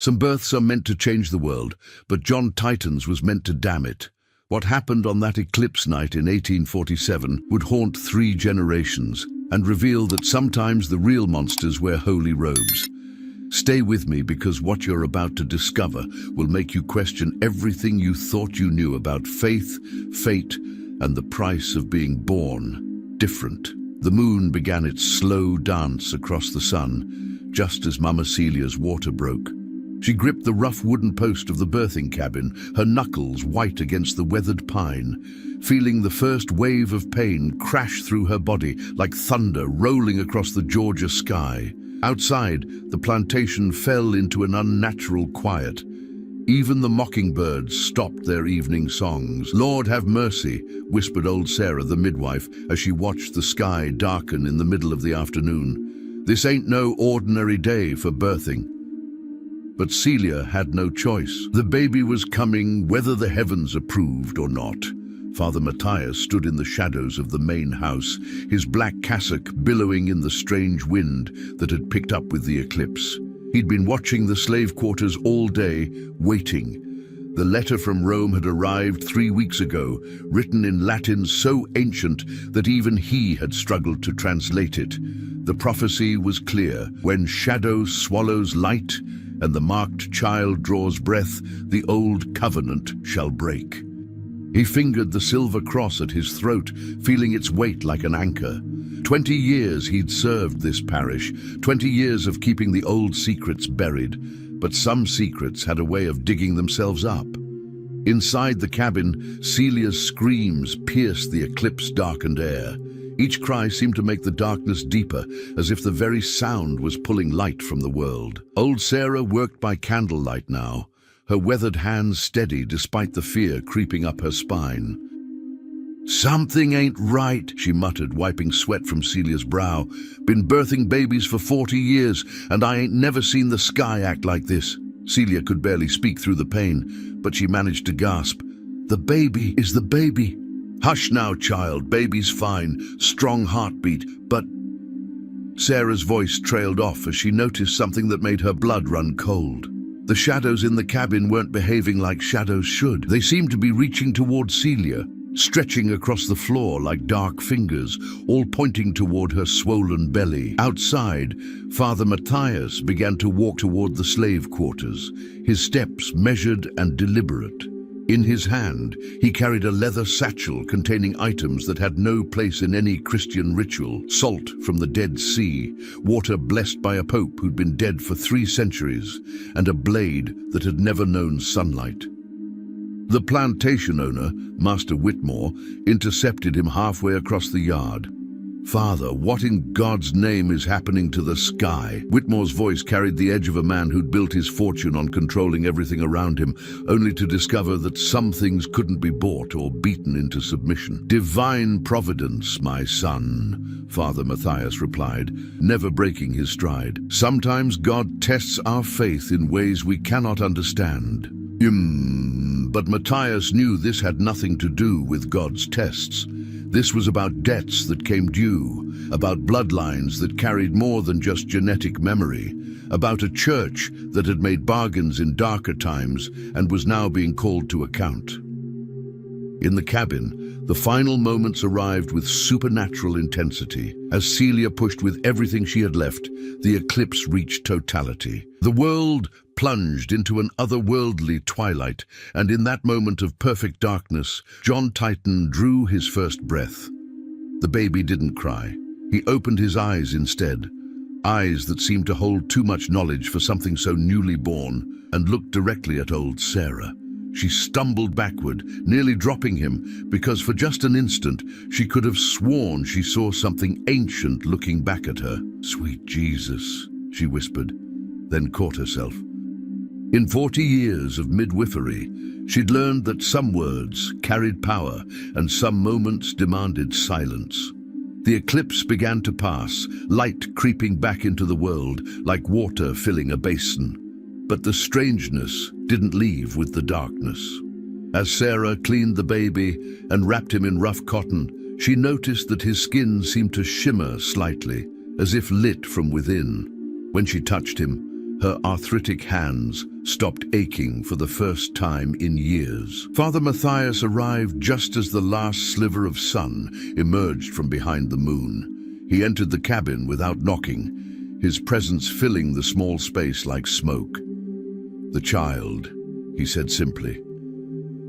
Some births are meant to change the world, but John Titans was meant to damn it. What happened on that eclipse night in 1847 would haunt 3 generations and reveal that sometimes the real monsters wear holy robes. Stay with me, because what you're about to discover will make you question everything you thought you knew about faith, fate, and the price of being born different. The moon began its slow dance across the sun, just as Mama Celia's water broke. She gripped the rough wooden post of the birthing cabin, her knuckles white against the weathered pine, feeling the first wave of pain crash through her body like thunder rolling across the Georgia sky. Outside, the plantation fell into an unnatural quiet. Even the mockingbirds stopped their evening songs. "Lord, have mercy," whispered old Sarah, the midwife, as she watched the sky darken in the middle of the afternoon. "This ain't no ordinary day for birthing." But Celia had no choice. The baby was coming, whether the heavens approved or not. Father Matthias stood in the shadows of the main house, his black cassock billowing in the strange wind that had picked up with the eclipse. He'd been watching the slave quarters all day, waiting. The letter from Rome had arrived 3 weeks ago, written in Latin so ancient that even he had struggled to translate it. The prophecy was clear: when shadow swallows light and the marked child draws breath, the old covenant shall break. He fingered the silver cross at his throat, feeling its weight like an anchor. 20 years he'd served this parish, 20 years of keeping the old secrets buried, but some secrets had a way of digging themselves up. Inside the cabin, Celia's screams pierced the eclipse-darkened air. Each cry seemed to make the darkness deeper, as if the very sound was pulling light from the world. Old Sarah worked by candlelight now, her weathered hands steady despite the fear creeping up her spine. "Something ain't right," she muttered, wiping sweat from Celia's brow. "Been birthing babies for 40 years, and I ain't never seen the sky act like this." Celia could barely speak through the pain, but she managed to gasp. "The baby is the baby." "Hush now, child. Baby's fine. Strong heartbeat, but..." Sarah's voice trailed off as she noticed something that made her blood run cold. The shadows in the cabin weren't behaving like shadows should. They seemed to be reaching toward Celia, stretching across the floor like dark fingers, all pointing toward her swollen belly. Outside, Father Matthias began to walk toward the slave quarters, his steps measured and deliberate. In his hand, he carried a leather satchel containing items that had no place in any Christian ritual: salt from the Dead Sea, water blessed by a pope who'd been dead for 3 centuries, and a blade that had never known sunlight. The plantation owner, Master Whitmore, intercepted him halfway across the yard. "Father, what in God's name is happening to the sky?" Whitmore's voice carried the edge of a man who'd built his fortune on controlling everything around him, only to discover that some things couldn't be bought or beaten into submission. "Divine providence, my son," Father Matthias replied, never breaking his stride. "Sometimes God tests our faith in ways we cannot understand." But Matthias knew this had nothing to do with God's tests. This was about debts that came due, about bloodlines that carried more than just genetic memory, about a church that had made bargains in darker times and was now being called to account. In the cabin, the final moments arrived with supernatural intensity. As Celia pushed with everything she had left, the eclipse reached totality. The world plunged into an otherworldly twilight, and in that moment of perfect darkness, John Titan drew his first breath. The baby didn't cry. He opened his eyes instead, eyes that seemed to hold too much knowledge for something so newly born, and looked directly at old Sarah. She stumbled backward, nearly dropping him, because for just an instant she could have sworn she saw something ancient looking back at her. "Sweet Jesus," she whispered, then caught herself. In 40 years of midwifery, she'd learned that some words carried power and some moments demanded silence. The eclipse began to pass, light creeping back into the world like water filling a basin. But the strangeness didn't leave with the darkness. As Sarah cleaned the baby and wrapped him in rough cotton, she noticed that his skin seemed to shimmer slightly, as if lit from within. When she touched him, Her arthritic hands stopped aching for the first time in years. Father Matthias arrived just as the last sliver of sun emerged from behind the moon. He entered the cabin without knocking, his presence filling the small space like smoke. "The child," he said simply.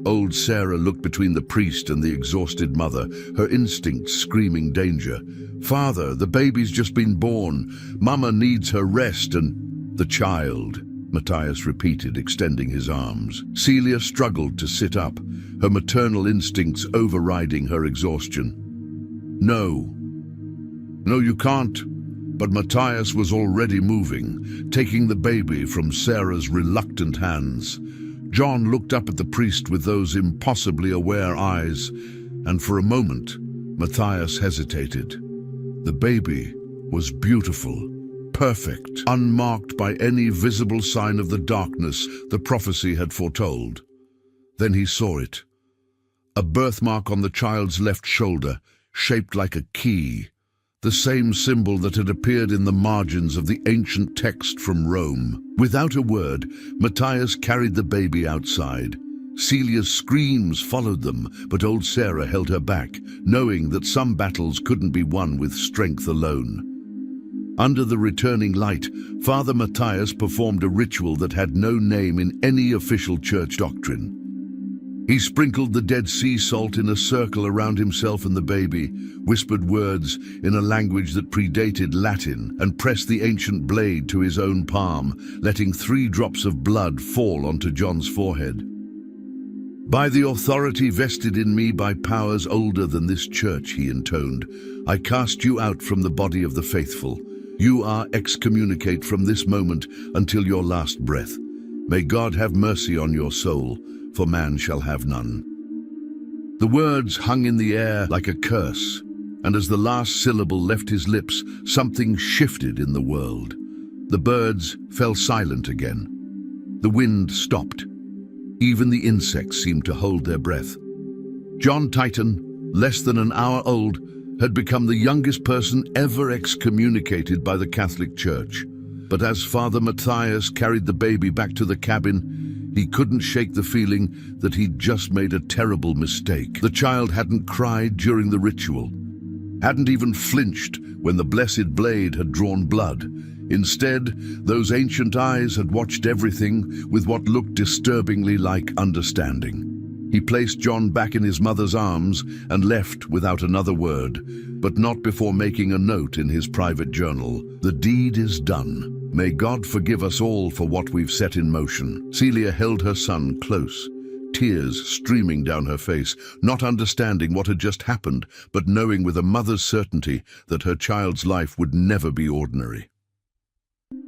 Old Sarah looked between the priest and the exhausted mother, her instincts screaming danger. "Father, the baby's just been born. Mama needs her rest and—" "The child," Matthias repeated, extending his arms. Celia struggled to sit up, her maternal instincts overriding her exhaustion. "No. No, you can't." But Matthias was already moving, taking the baby from Sarah's reluctant hands. John looked up at the priest with those impossibly aware eyes, and for a moment, Matthias hesitated. The baby was beautiful, perfect, unmarked by any visible sign of the darkness the prophecy had foretold. Then he saw it. A birthmark on the child's left shoulder, shaped like a key, the same symbol that had appeared in the margins of the ancient text from Rome. Without a word, Matthias carried the baby outside. Celia's screams followed them, but old Sarah held her back, knowing that some battles couldn't be won with strength alone. Under the returning light, Father Matthias performed a ritual that had no name in any official church doctrine. He sprinkled the Dead Sea salt in a circle around himself and the baby, whispered words in a language that predated Latin, and pressed the ancient blade to his own palm, letting 3 drops of blood fall onto John's forehead. "By the authority vested in me by powers older than this church," he intoned, "I cast you out from the body of the faithful. You are excommunicate from this moment until your last breath. May God have mercy on your soul, for man shall have none." The words hung in the air like a curse, and as the last syllable left his lips, something shifted in the world. The birds fell silent again. The wind stopped. Even the insects seemed to hold their breath. John Titan, less than an hour old, had become the youngest person ever excommunicated by the Catholic Church. But as Father Matthias carried the baby back to the cabin, he couldn't shake the feeling that he'd just made a terrible mistake. The child hadn't cried during the ritual, hadn't even flinched when the blessed blade had drawn blood. Instead, those ancient eyes had watched everything with what looked disturbingly like understanding. He placed John back in his mother's arms and left without another word, but not before making a note in his private journal. "The deed is done. May God forgive us all for what we've set in motion." Celia held her son close, tears streaming down her face, not understanding what had just happened, but knowing with a mother's certainty that her child's life would never be ordinary.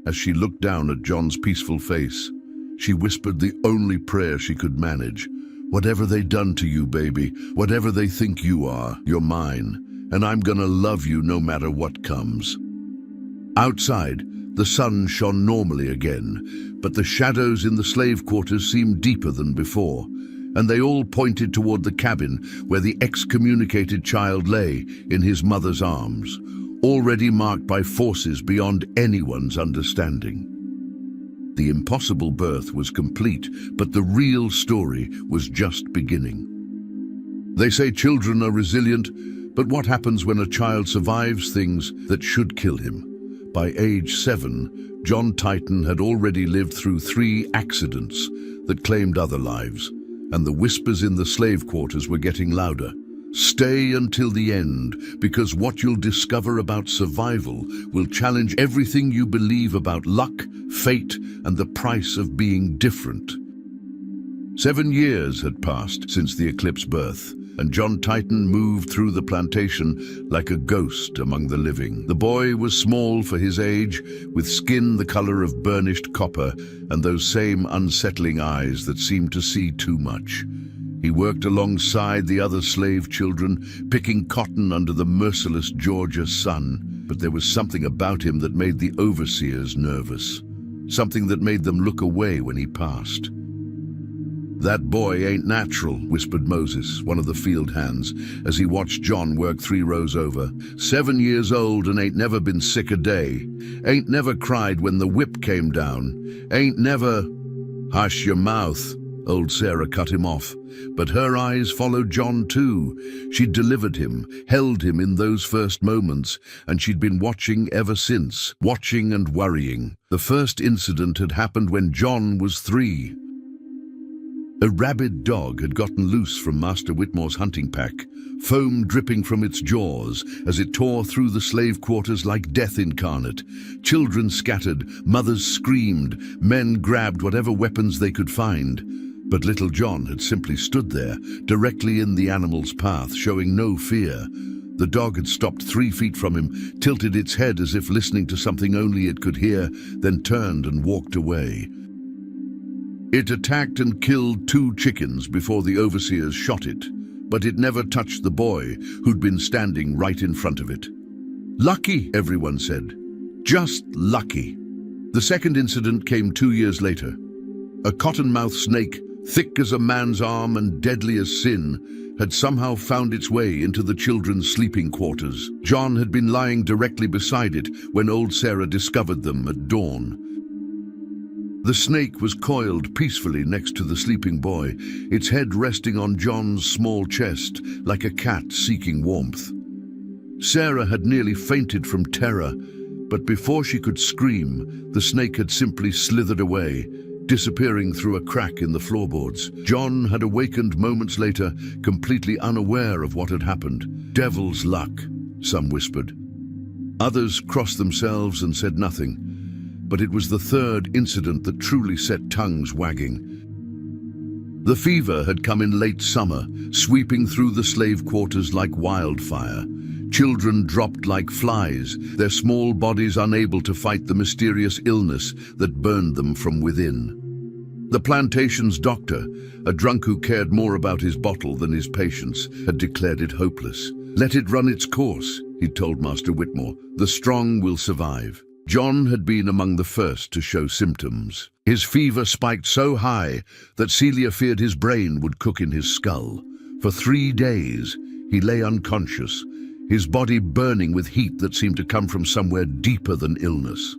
As she looked down at John's peaceful face, she whispered the only prayer she could manage. "Whatever they done to you, baby, whatever they think you are, you're mine, and I'm gonna love you no matter what comes." Outside, the sun shone normally again, but the shadows in the slave quarters seemed deeper than before, and they all pointed toward the cabin where the excommunicated child lay in his mother's arms, already marked by forces beyond anyone's understanding. The impossible birth was complete, but the real story was just beginning. They say children are resilient, but what happens when a child survives things that should kill him? By age 7, John Titan had already lived through 3 accidents that claimed other lives, and the whispers in the slave quarters were getting louder. Stay until the end, because what you'll discover about survival will challenge everything you believe about luck, fate, and the price of being different. 7 years had passed since the eclipse birth, and John Titan moved through the plantation like a ghost among the living. The boy was small for his age, with skin the color of burnished copper and those same unsettling eyes that seemed to see too much. He worked alongside the other slave children, picking cotton under the merciless Georgia sun, but there was something about him that made the overseers nervous, something that made them look away when he passed. "That boy ain't natural," whispered Moses, one of the field hands, as he watched John work 3 rows over. "7 years old and ain't never been sick a day. Ain't never cried when the whip came down. Ain't never—" "Hush your mouth," old Sarah cut him off. But her eyes followed John too. She'd delivered him, held him in those first moments, and she'd been watching ever since, watching and worrying. The first incident had happened when John was 3. A rabid dog had gotten loose from Master Whitmore's hunting pack, foam dripping from its jaws as it tore through the slave quarters like death incarnate. Children scattered, mothers screamed, men grabbed whatever weapons they could find. But little John had simply stood there, directly in the animal's path, showing no fear. The dog had stopped 3 feet from him, tilted its head as if listening to something only it could hear, then turned and walked away. It attacked and killed 2 chickens before the overseers shot it, but it never touched the boy who'd been standing right in front of it. "Lucky," everyone said. "Just lucky." The second incident came 2 years later. A cottonmouth snake, thick as a man's arm and deadly as sin, had somehow found its way into the children's sleeping quarters. John had been lying directly beside it when old Sarah discovered them at dawn. The snake was coiled peacefully next to the sleeping boy, its head resting on John's small chest like a cat seeking warmth. Sarah had nearly fainted from terror, but before she could scream, the snake had simply slithered away, disappearing through a crack in the floorboards. John had awakened moments later, completely unaware of what had happened. "Devil's luck," some whispered. Others crossed themselves and said nothing. But it was the third incident that truly set tongues wagging. The fever had come in late summer, sweeping through the slave quarters like wildfire. Children dropped like flies, their small bodies unable to fight the mysterious illness that burned them from within. The plantation's doctor, a drunk who cared more about his bottle than his patients, had declared it hopeless. "Let it run its course," he'd told Master Whitmore. "The strong will survive." John had been among the first to show symptoms. His fever spiked so high that Celia feared his brain would cook in his skull. For 3 days, he lay unconscious, his body burning with heat that seemed to come from somewhere deeper than illness.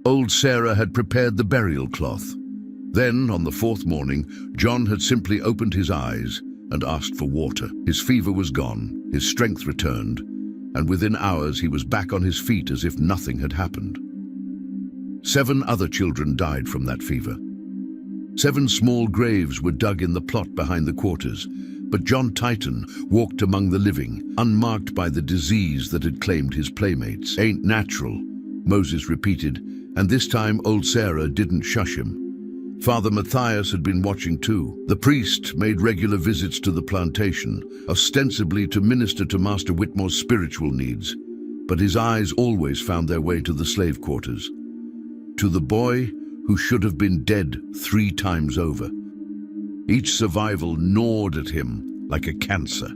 Old Sarah had prepared the burial cloth. Then, on the 4th morning, John had simply opened his eyes and asked for water. His fever was gone, his strength returned, and within hours he was back on his feet as if nothing had happened. 7 other children died from that fever. 7 small graves were dug in the plot behind the quarters, but John Titan walked among the living, unmarked by the disease that had claimed his playmates. "Ain't natural," Moses repeated, and this time old Sarah didn't shush him. Father Matthias had been watching too. The priest made regular visits to the plantation, ostensibly to minister to Master Whitmore's spiritual needs, but his eyes always found their way to the slave quarters, to the boy who should have been dead 3 times over. Each survival gnawed at him like a cancer.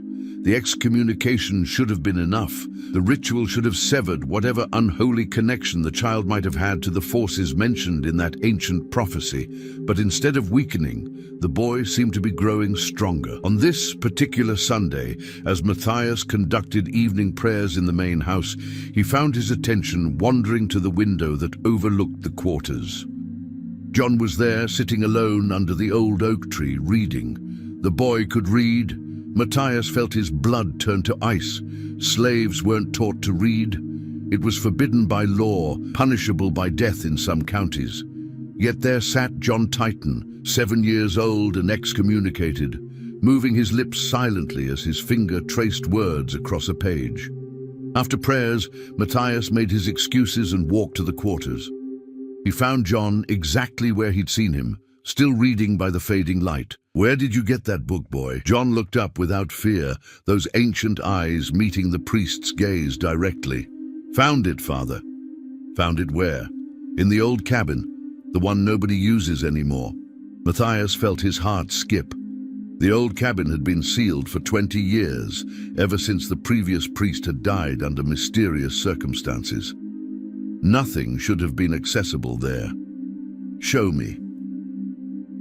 The excommunication should have been enough. The ritual should have severed whatever unholy connection the child might have had to the forces mentioned in that ancient prophecy. But instead of weakening, the boy seemed to be growing stronger. On this particular Sunday, as Matthias conducted evening prayers in the main house, he found his attention wandering to the window that overlooked the quarters. John was there, sitting alone under the old oak tree, reading. The boy could read. Matthias felt his blood turn to ice. Slaves weren't taught to read. It was forbidden by law, punishable by death in some counties. Yet there sat John Titan, 7 years old and excommunicated, moving his lips silently as his finger traced words across a page. After prayers, Matthias made his excuses and walked to the quarters. He found John exactly where he'd seen him, still reading by the fading light. "Where did you get that book, boy?" John looked up without fear, those ancient eyes meeting the priest's gaze directly. "Found it, Father." "Found it where?" "In the old cabin, the one nobody uses anymore." Matthias felt his heart skip. The old cabin had been sealed for 20 years, ever since the previous priest had died under mysterious circumstances. Nothing should have been accessible there. "Show me."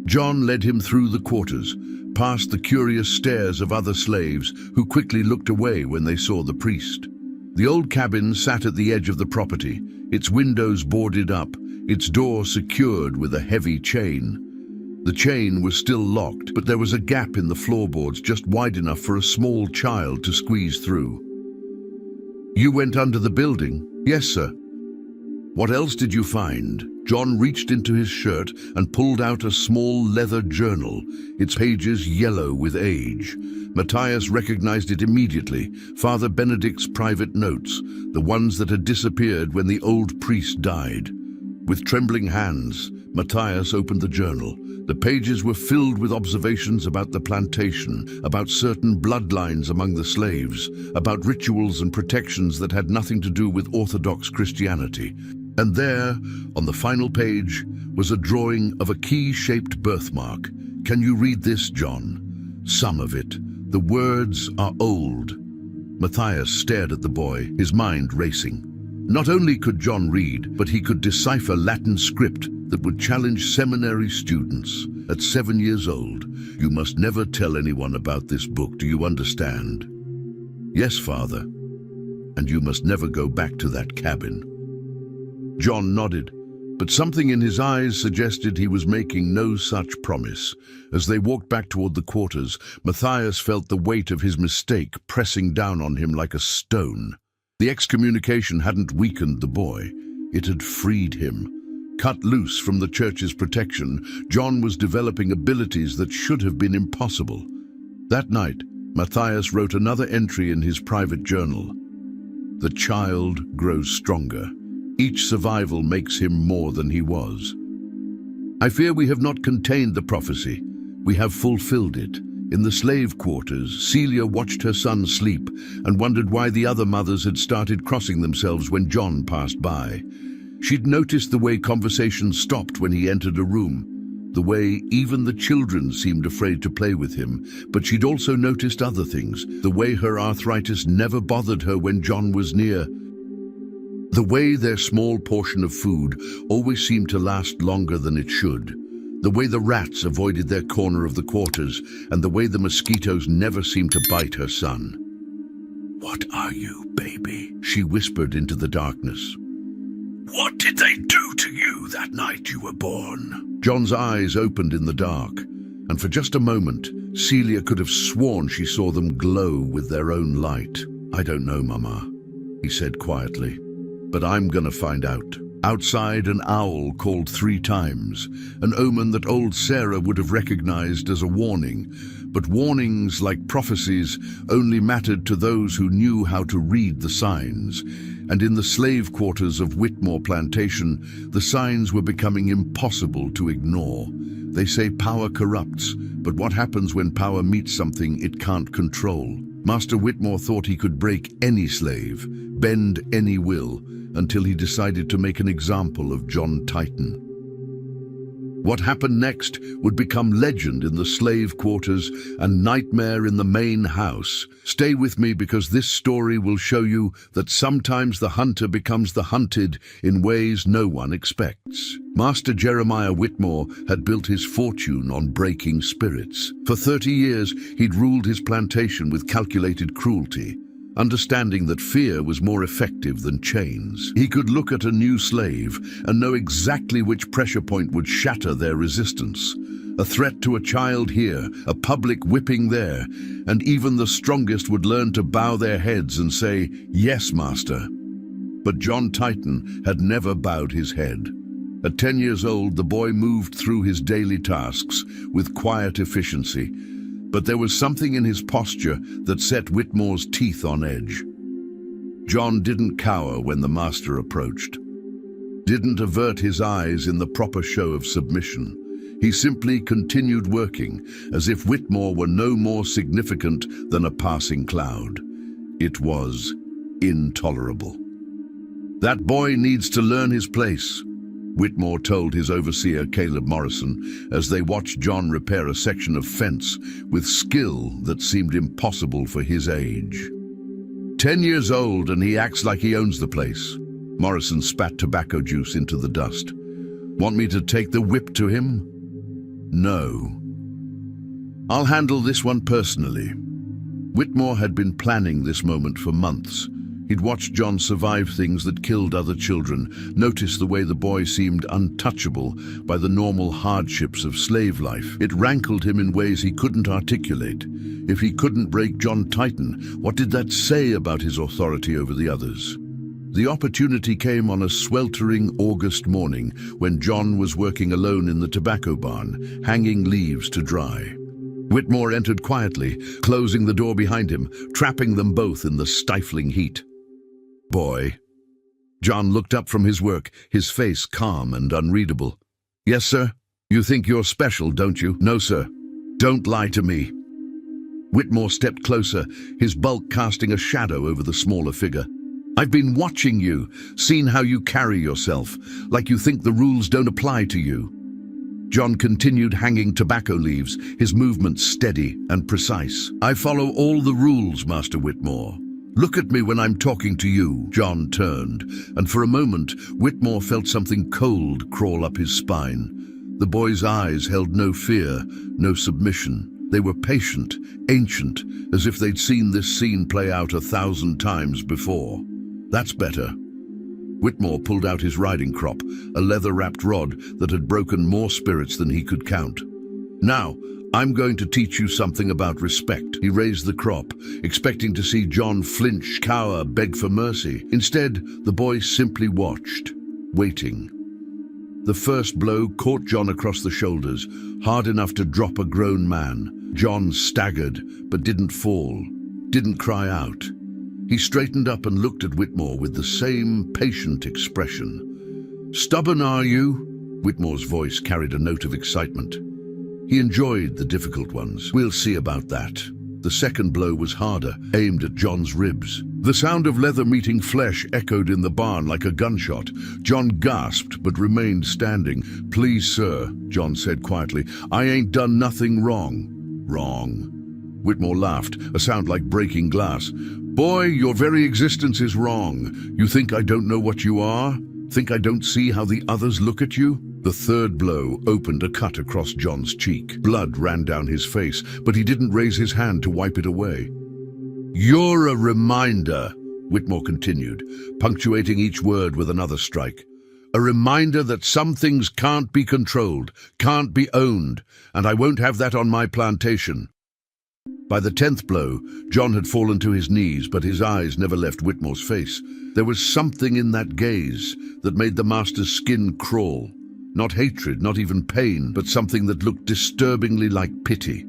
John led him through the quarters, past the curious stares of other slaves who quickly looked away when they saw the priest. The old cabin sat at the edge of the property, its windows boarded up, its door secured with a heavy chain. The chain was still locked, but there was a gap in the floorboards just wide enough for a small child to squeeze through. "You went under the building?" "Yes, sir." "What else did you find?" John reached into his shirt and pulled out a small leather journal, its pages yellow with age. Matthias recognized it immediately, Father Benedict's private notes, the ones that had disappeared when the old priest died. With trembling hands, Matthias opened the journal. The pages were filled with observations about the plantation, about certain bloodlines among the slaves, about rituals and protections that had nothing to do with Orthodox Christianity. And there, on the final page, was a drawing of a key-shaped birthmark. "Can you read this, John?" "Some of it. The words are old." Matthias stared at the boy, his mind racing. Not only could John read, but he could decipher Latin script that would challenge seminary students. At 7 years old, "You must never tell anyone about this book, do you understand?" "Yes, Father." "And you must never go back to that cabin." John nodded, but something in his eyes suggested he was making no such promise. As they walked back toward the quarters, Matthias felt the weight of his mistake pressing down on him like a stone. The excommunication hadn't weakened the boy, it had freed him. Cut loose from the church's protection, John was developing abilities that should have been impossible. That night, Matthias wrote another entry in his private journal. "The child grows stronger. Each survival makes him more than he was. I fear we have not contained the prophecy. We have fulfilled it." In the slave quarters, Celia watched her son sleep and wondered why the other mothers had started crossing themselves when John passed by. She'd noticed the way conversation stopped when he entered a room, the way even the children seemed afraid to play with him, but she'd also noticed other things, the way her arthritis never bothered her when John was near, the way their small portion of food always seemed to last longer than it should, the way the rats avoided their corner of the quarters, and the way the mosquitoes never seemed to bite her son. "What are you, baby?" she whispered into the darkness. "What did they do to you that night you were born?" John's eyes opened in the dark, and for just a moment, Celia could have sworn she saw them glow with their own light. "I don't know, Mama," he said quietly. "But I'm gonna find out." Outside, an owl called 3 times, an omen that old Sarah would have recognized as a warning. But warnings, like prophecies, only mattered to those who knew how to read the signs. And in the slave quarters of Whitmore Plantation, the signs were becoming impossible to ignore. They say power corrupts, but what happens when power meets something it can't control? Master Whitmore thought he could break any slave, bend any will, until he decided to make an example of John Titan. What happened next would become legend in the slave quarters and nightmare in the main house. Stay with me, because this story will show you that sometimes the hunter becomes the hunted in ways no one expects. Master Jeremiah Whitmore had built his fortune on breaking spirits. For 30 years, he'd ruled his plantation with calculated cruelty, understanding that fear was more effective than chains. He could look at a new slave and know exactly which pressure point would shatter their resistance. A threat to a child here, a public whipping there, and even the strongest would learn to bow their heads and say, "Yes, Master." But John Titan had never bowed his head. At 10 years old, the boy moved through his daily tasks with quiet efficiency. But there was something in his posture that set Whitmore's teeth on edge. John didn't cower when the master approached, didn't avert his eyes in the proper show of submission. He simply continued working, as if Whitmore were no more significant than a passing cloud. It was intolerable. "That boy needs to learn his place," Whitmore told his overseer Caleb Morrison as they watched John repair a section of fence with skill that seemed impossible for his age. 10 years old and he acts like he owns the place. Morrison spat tobacco juice into the dust. "Want me to take the whip to him?" No. I'll handle this one personally. Whitmore had been planning this moment for months. He'd watched John survive things that killed other children, noticed the way the boy seemed untouchable by the normal hardships of slave life. It rankled him in ways he couldn't articulate. If he couldn't break John Titan, what did that say about his authority over the others? The opportunity came on a sweltering August morning when John was working alone in the tobacco barn, hanging leaves to dry. Whitmore entered quietly, closing the door behind him, trapping them both in the stifling heat. "Boy." John looked up from his work, his face calm and unreadable. "Yes, sir? You think you're special, don't you?" "No, sir. Don't lie to me." Whitmore stepped closer, his bulk casting a shadow over the smaller figure. "I've been watching you, seen how you carry yourself, like you think the rules don't apply to you." John continued hanging tobacco leaves, his movements steady and precise. "I follow all the rules, Master Whitmore. Look at me when I'm talking to you." John turned, and for a moment, Whitmore felt something cold crawl up his spine. The boy's eyes held no fear, no submission. They were patient, ancient, as if they'd seen this scene play out 1,000 times before. "That's better." Whitmore pulled out his riding crop, a leather-wrapped rod that had broken more spirits than he could count. "Now, I'm going to teach you something about respect." He raised the crop, expecting to see John flinch, cower, beg for mercy. Instead, the boy simply watched, waiting. The first blow caught John across the shoulders, hard enough to drop a grown man. John staggered, but didn't fall, didn't cry out. He straightened up and looked at Whitmore with the same patient expression. "Stubborn, are you?" Whitmore's voice carried a note of excitement. He enjoyed the difficult ones. "We'll see about that." The second blow was harder, aimed at John's ribs. The sound of leather meeting flesh echoed in the barn like a gunshot. John gasped, but remained standing. "Please, sir," John said quietly, "I ain't done nothing wrong." "Wrong?" Whitmore laughed, a sound like breaking glass. "Boy, your very existence is wrong. You think I don't know what you are? Think I don't see how the others look at you?" The third blow opened a cut across John's cheek. Blood ran down his face, but he didn't raise his hand to wipe it away. "You're a reminder," Whitmore continued, punctuating each word with another strike. "A reminder that some things can't be controlled, can't be owned, and I won't have that on my plantation." By the 10th blow, John had fallen to his knees, but his eyes never left Whitmore's face. There was something in that gaze that made the master's skin crawl. Not hatred, not even pain, but something that looked disturbingly like pity.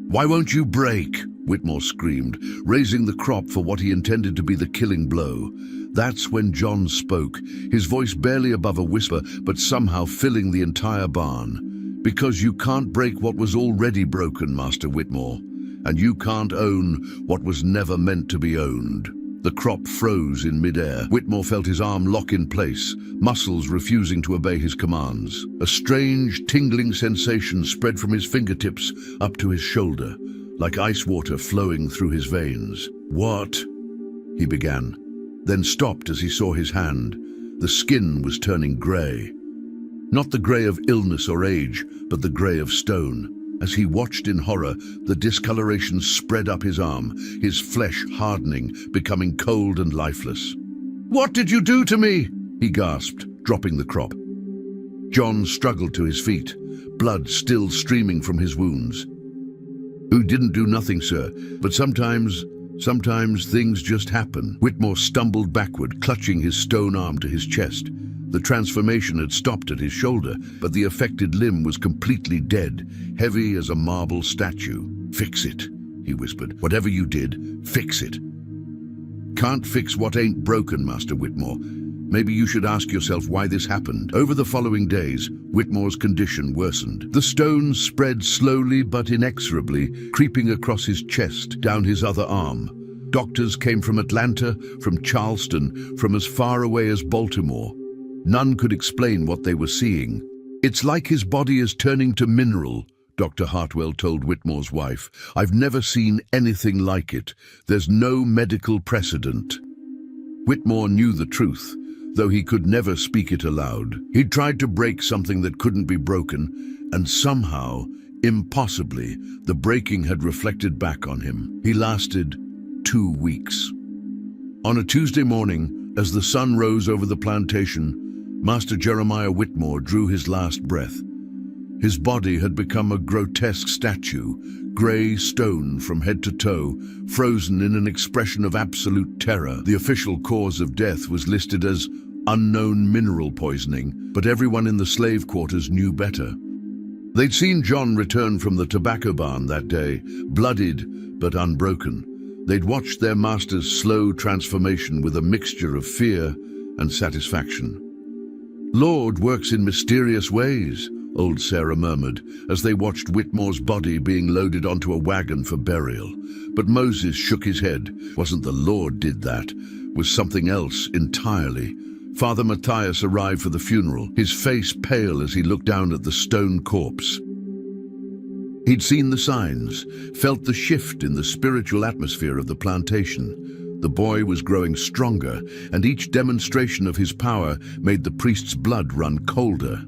"Why won't you break?" Whitmore screamed, raising the crop for what he intended to be the killing blow. That's when John spoke, his voice barely above a whisper, but somehow filling the entire barn. "Because you can't break what was already broken, Master Whitmore, and you can't own what was never meant to be owned." The crop froze in midair. Whitmore felt his arm lock in place, muscles refusing to obey his commands. A strange, tingling sensation spread from his fingertips up to his shoulder, like ice water flowing through his veins. "What?" he began, then stopped as he saw his hand. The skin was turning grey. Not the grey of illness or age, but the grey of stone. As he watched in horror, the discoloration spread up his arm, his flesh hardening, becoming cold and lifeless. "What did you do to me?" he gasped, dropping the crop. John struggled to his feet, blood still streaming from his wounds. "You didn't do nothing, sir, but sometimes things just happen." Whitmore stumbled backward, clutching his stone arm to his chest. The transformation had stopped at his shoulder, but the affected limb was completely dead, heavy as a marble statue. "Fix it," he whispered. "Whatever you did, fix it." "Can't fix what ain't broken, Master Whitmore. Maybe you should ask yourself why this happened." Over the following days, Whitmore's condition worsened. The stones spread slowly but inexorably, creeping across his chest, down his other arm. Doctors came from Atlanta, from Charleston, from as far away as Baltimore. None could explain what they were seeing. "It's like his body is turning to mineral," Dr. Hartwell told Whitmore's wife. "I've never seen anything like it. There's no medical precedent." Whitmore knew the truth. though he could never speak it aloud. He'd tried to break something that couldn't be broken, and somehow, impossibly, the breaking had reflected back on him. He lasted 2 weeks. On a Tuesday morning, as the sun rose over the plantation, Master Jeremiah Whitmore drew his last breath. His body had become a grotesque statue, grey stone from head to toe, frozen in an expression of absolute terror. The official cause of death was listed as unknown mineral poisoning, but everyone in the slave quarters knew better. They'd seen John return from the tobacco barn that day, bloodied but unbroken. They'd watched their master's slow transformation with a mixture of fear and satisfaction. "Lord works in mysterious ways," old Sarah murmured, as they watched Whitmore's body being loaded onto a wagon for burial. But Moses shook his head. Wasn't the Lord did that, was something else entirely. Father Matthias arrived for the funeral, his face pale as he looked down at the stone corpse. He'd seen the signs, felt the shift in the spiritual atmosphere of the plantation. The boy was growing stronger, and each demonstration of his power made the priest's blood run colder.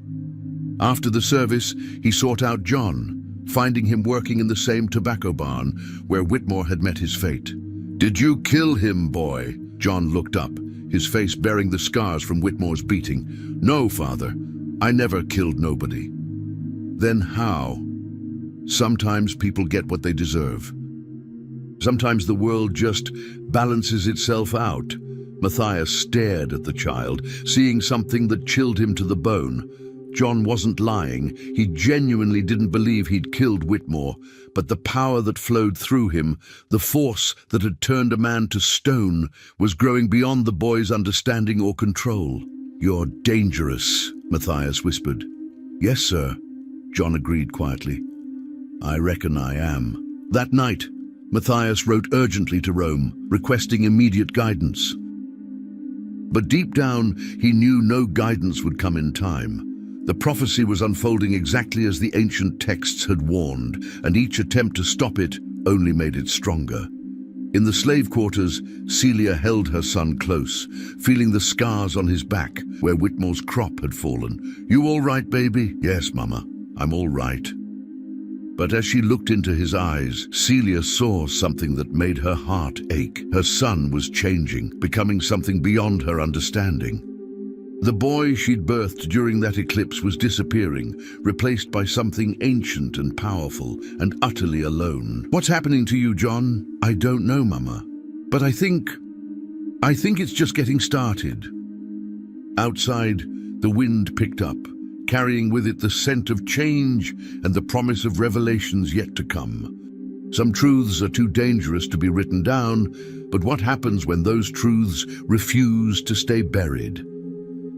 After the service, he sought out John, finding him working in the same tobacco barn where Whitmore had met his fate. "Did you kill him, boy?" John looked up, his face bearing the scars from Whitmore's beating. "No, Father, I never killed nobody." "Then how?" "Sometimes people get what they deserve. Sometimes the world just balances itself out." Matthias stared at the child, seeing something that chilled him to the bone. John wasn't lying. He genuinely didn't believe he'd killed Whitmore, but the power that flowed through him, the force that had turned a man to stone, was growing beyond the boy's understanding or control. "You're dangerous," Matthias whispered. "Yes, sir," John agreed quietly. "I reckon I am." That night, Matthias wrote urgently to Rome, requesting immediate guidance. But deep down, he knew no guidance would come in time. The prophecy was unfolding exactly as the ancient texts had warned, and each attempt to stop it only made it stronger. In the slave quarters, Celia held her son close, feeling the scars on his back where Whitmore's crop had fallen. "You all right, baby?" "Yes, Mama, I'm all right." But as she looked into his eyes, Celia saw something that made her heart ache. Her son was changing, becoming something beyond her understanding. The boy she'd birthed during that eclipse was disappearing, replaced by something ancient and powerful, and utterly alone. "What's happening to you, John?" "I don't know, Mama. But I think it's just getting started." Outside, the wind picked up, carrying with it the scent of change and the promise of revelations yet to come. Some truths are too dangerous to be written down, but what happens when those truths refuse to stay buried?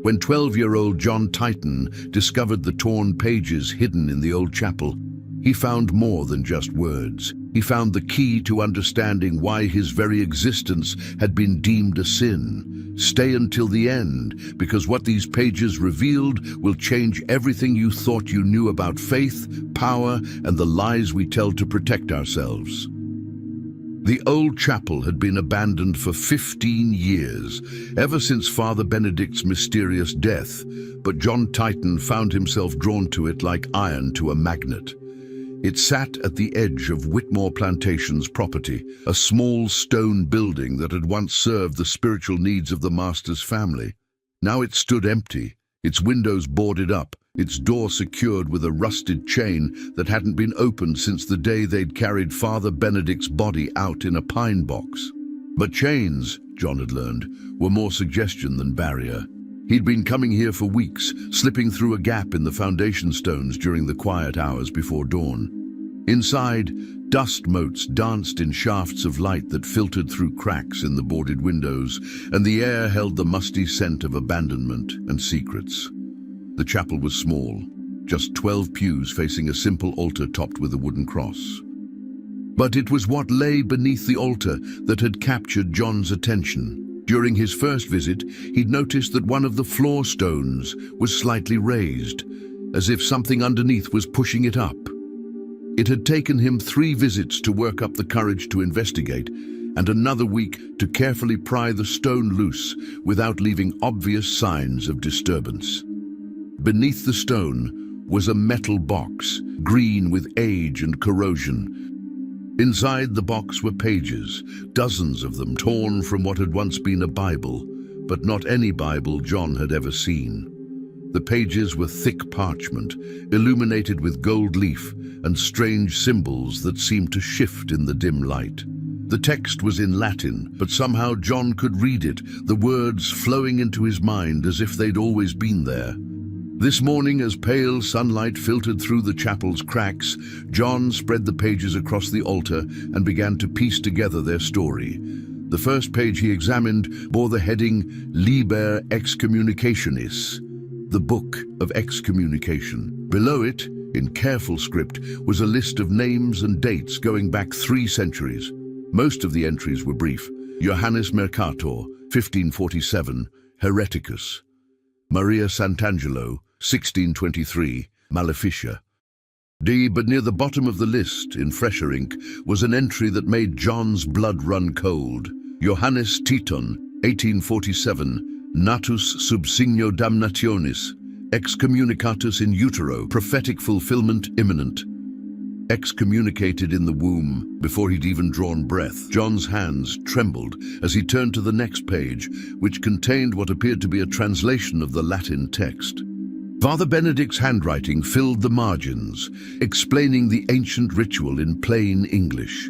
When 12-year-old John Titan discovered the torn pages hidden in the old chapel, he found more than just words. He found the key to understanding why his very existence had been deemed a sin. Stay until the end, because what these pages revealed will change everything you thought you knew about faith, power, and the lies we tell to protect ourselves. The old chapel had been abandoned for 15 years, ever since Father Benedict's mysterious death, but John Titan found himself drawn to it like iron to a magnet. It sat at the edge of Whitmore Plantation's property, a small stone building that had once served the spiritual needs of the master's family. Now it stood empty, its windows boarded up, its door secured with a rusted chain that hadn't been opened since the day they'd carried Father Benedict's body out in a pine box. But chains, John had learned, were more suggestion than barrier. He'd been coming here for weeks, slipping through a gap in the foundation stones during the quiet hours before dawn. Inside, dust motes danced in shafts of light that filtered through cracks in the boarded windows, and the air held the musty scent of abandonment and secrets. The chapel was small, just 12 pews facing a simple altar topped with a wooden cross. But it was what lay beneath the altar that had captured John's attention. During his first visit, he'd noticed that one of the floor stones was slightly raised, as if something underneath was pushing it up. It had taken him 3 visits to work up the courage to investigate, and another week to carefully pry the stone loose without leaving obvious signs of disturbance. Beneath the stone was a metal box, green with age and corrosion. Inside the box were pages, dozens of them torn from what had once been a Bible, but not any Bible John had ever seen. The pages were thick parchment, illuminated with gold leaf and strange symbols that seemed to shift in the dim light. The text was in Latin, but somehow John could read it, the words flowing into his mind as if they'd always been there. This morning, as pale sunlight filtered through the chapel's cracks, John spread the pages across the altar and began to piece together their story. The first page he examined bore the heading Liber Excommunicationis, the Book of Excommunication. Below it, in careful script, was a list of names and dates going back 3 centuries. Most of the entries were brief. Johannes Mercator, 1547, Hereticus. Maria Sant'Angelo, 1623, Maleficia. But near the bottom of the list, in fresher ink, was an entry that made John's blood run cold. Johannes Titon, 1847, Natus sub signo damnationis, excommunicatus in utero, prophetic fulfillment imminent. Excommunicated in the womb, before he'd even drawn breath. John's hands trembled as he turned to the next page, which contained what appeared to be a translation of the Latin text. Father Benedict's handwriting filled the margins, explaining the ancient ritual in plain English.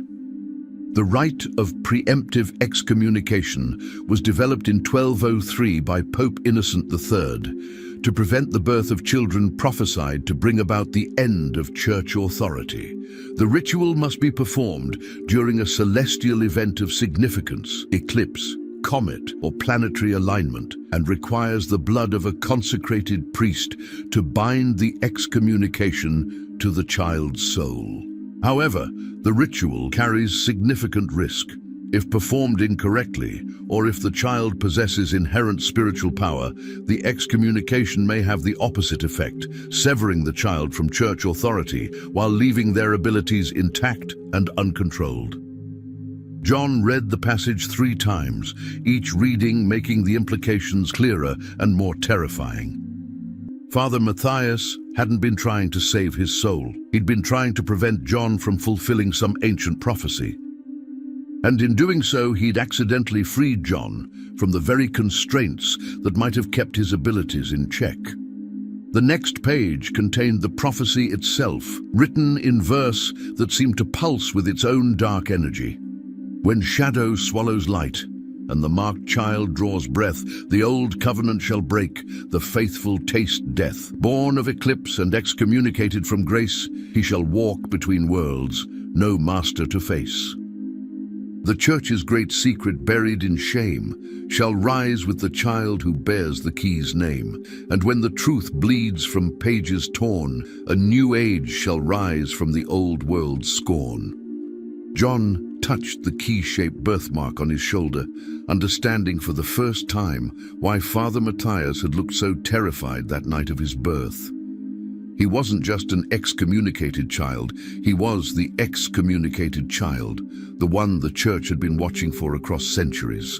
The rite of preemptive excommunication was developed in 1203 by Pope Innocent III to prevent the birth of children prophesied to bring about the end of church authority. The ritual must be performed during a celestial event of significance, eclipse, comet, or planetary alignment, and requires the blood of a consecrated priest to bind the excommunication to the child's soul. However, the ritual carries significant risk. If performed incorrectly, or if the child possesses inherent spiritual power, the excommunication may have the opposite effect, severing the child from church authority while leaving their abilities intact and uncontrolled. John read the passage 3 times, each reading making the implications clearer and more terrifying. Father Matthias hadn't been trying to save his soul. He'd been trying to prevent John from fulfilling some ancient prophecy. And in doing so, he'd accidentally freed John from the very constraints that might have kept his abilities in check. The next page contained the prophecy itself, written in verse that seemed to pulse with its own dark energy. When shadow swallows light, and the marked child draws breath, the old covenant shall break, the faithful taste death. Born of eclipse and excommunicated from grace, he shall walk between worlds, no master to face. The church's great secret buried in shame shall rise with the child who bears the key's name. And when the truth bleeds from pages torn, a new age shall rise from the old world's scorn. John touched the key-shaped birthmark on his shoulder, understanding for the first time why Father Matthias had looked so terrified that night of his birth. He wasn't just an excommunicated child, he was the excommunicated child, the one the church had been watching for across centuries.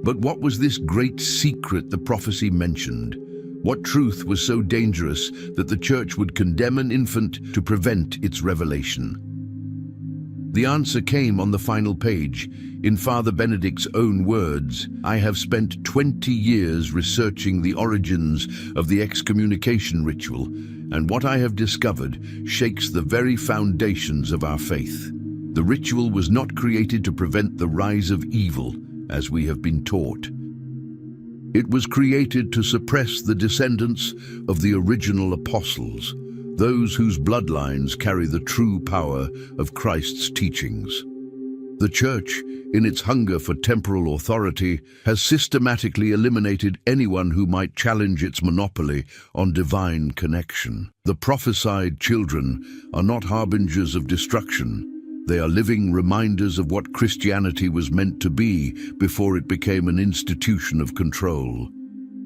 But what was this great secret the prophecy mentioned? What truth was so dangerous that the church would condemn an infant to prevent its revelation? The answer came on the final page. In Father Benedict's own words, "I have spent 20 years researching the origins of the excommunication ritual, and what I have discovered shakes the very foundations of our faith. The ritual was not created to prevent the rise of evil, as we have been taught. It was created to suppress the descendants of the original apostles, those whose bloodlines carry the true power of Christ's teachings. The Church, in its hunger for temporal authority, has systematically eliminated anyone who might challenge its monopoly on divine connection. The prophesied children are not harbingers of destruction. They are living reminders of what Christianity was meant to be before it became an institution of control.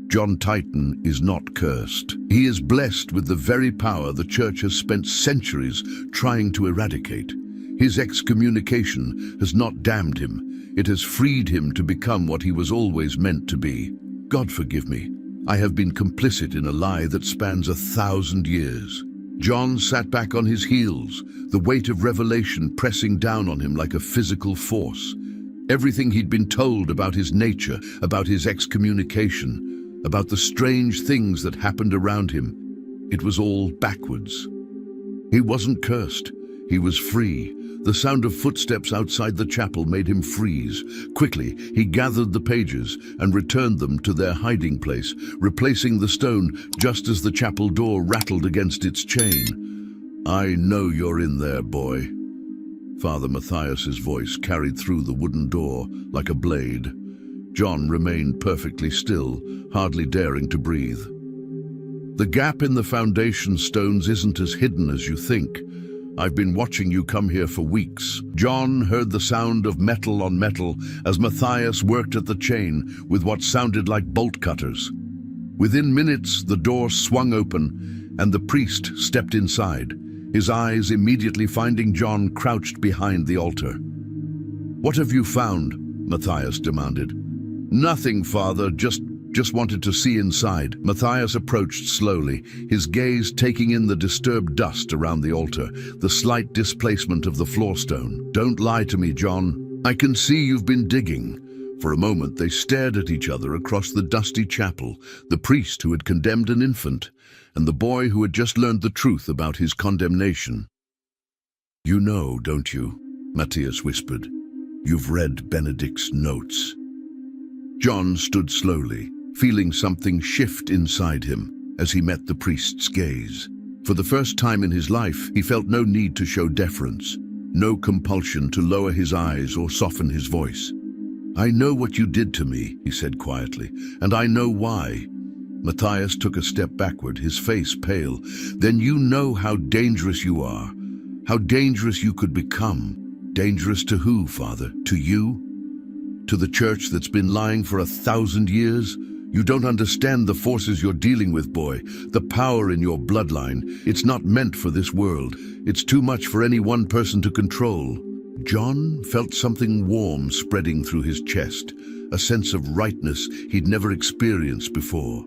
John Titon is not cursed. He is blessed with the very power the Church has spent centuries trying to eradicate. His excommunication has not damned him. It has freed him to become what he was always meant to be. God forgive me. I have been complicit in a lie that spans 1,000 years. John sat back on his heels, the weight of revelation pressing down on him like a physical force. Everything he'd been told about his nature, about his excommunication, about the strange things that happened around him, it was all backwards. He wasn't cursed. He was free. The sound of footsteps outside the chapel made him freeze. Quickly, he gathered the pages and returned them to their hiding place, replacing the stone just as the chapel door rattled against its chain. "I know you're in there, boy." Father Matthias's voice carried through the wooden door like a blade. John remained perfectly still, hardly daring to breathe. "The gap in the foundation stones isn't as hidden as you think. I've been watching you come here for weeks." John heard the sound of metal on metal as Matthias worked at the chain with what sounded like bolt cutters. Within minutes, the door swung open and the priest stepped inside, his eyes immediately finding John crouched behind the altar. "What have you found?" Matthias demanded. "Nothing, Father, just wanted to see inside." Matthias approached slowly, his gaze taking in the disturbed dust around the altar, the slight displacement of the floor stone. "Don't lie to me, John. I can see you've been digging." For a moment they stared at each other across the dusty chapel, the priest who had condemned an infant, and the boy who had just learned the truth about his condemnation. "You know, don't you?" Matthias whispered. "You've read Benedict's notes." John stood slowly, feeling something shift inside him as he met the priest's gaze. For the first time in his life, he felt no need to show deference, no compulsion to lower his eyes or soften his voice. "I know what you did to me," he said quietly, "and I know why." Matthias took a step backward, his face pale. "Then you know how dangerous you are, how dangerous you could become." "Dangerous to who, Father? To you? To the church that's been lying for 1,000 years? You don't understand the forces you're dealing with, boy. The power in your bloodline. It's not meant for this world. It's too much for any one person to control." John felt something warm spreading through his chest, a sense of rightness he'd never experienced before.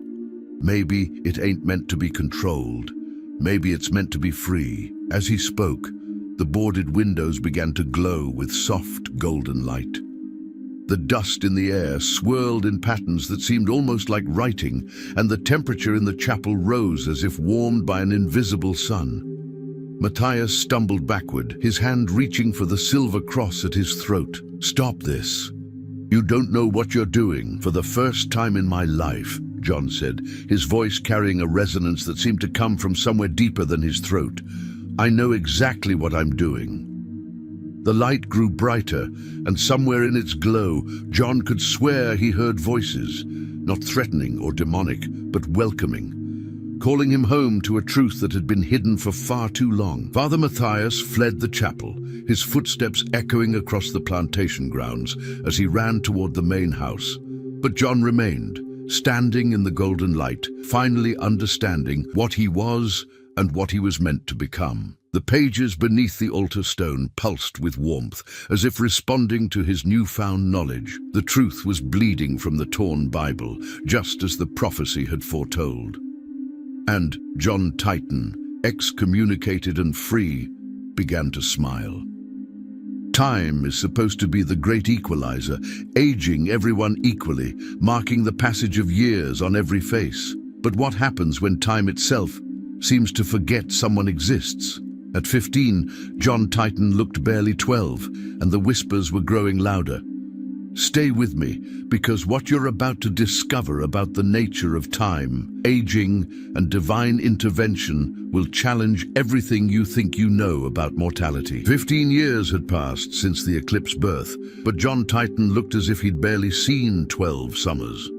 Maybe it ain't meant to be controlled. Maybe it's meant to be free. As he spoke, the boarded windows began to glow with soft golden light. The dust in the air swirled in patterns that seemed almost like writing, and the temperature in the chapel rose as if warmed by an invisible sun. Matthias stumbled backward, his hand reaching for the silver cross at his throat. "Stop this. You don't know what you're doing." "For the first time in my life," John said, his voice carrying a resonance that seemed to come from somewhere deeper than his throat, "I know exactly what I'm doing." The light grew brighter, and somewhere in its glow, John could swear he heard voices, not threatening or demonic, but welcoming, calling him home to a truth that had been hidden for far too long. Father Matthias fled the chapel, his footsteps echoing across the plantation grounds as he ran toward the main house. But John remained, standing in the golden light, finally understanding what he was and what he was meant to become. The pages beneath the altar stone pulsed with warmth, as if responding to his newfound knowledge. The truth was bleeding from the torn Bible, just as the prophecy had foretold. And John Titan, excommunicated and free, began to smile. Time is supposed to be the great equalizer, aging everyone equally, marking the passage of years on every face. But what happens when time itself seems to forget someone exists? At 15, John Titan looked barely 12, and the whispers were growing louder. Stay with me, because what you're about to discover about the nature of time, aging, and divine intervention will challenge everything you think you know about mortality. 15 years had passed since the eclipse's birth, but John Titan looked as if he'd barely seen 12 summers.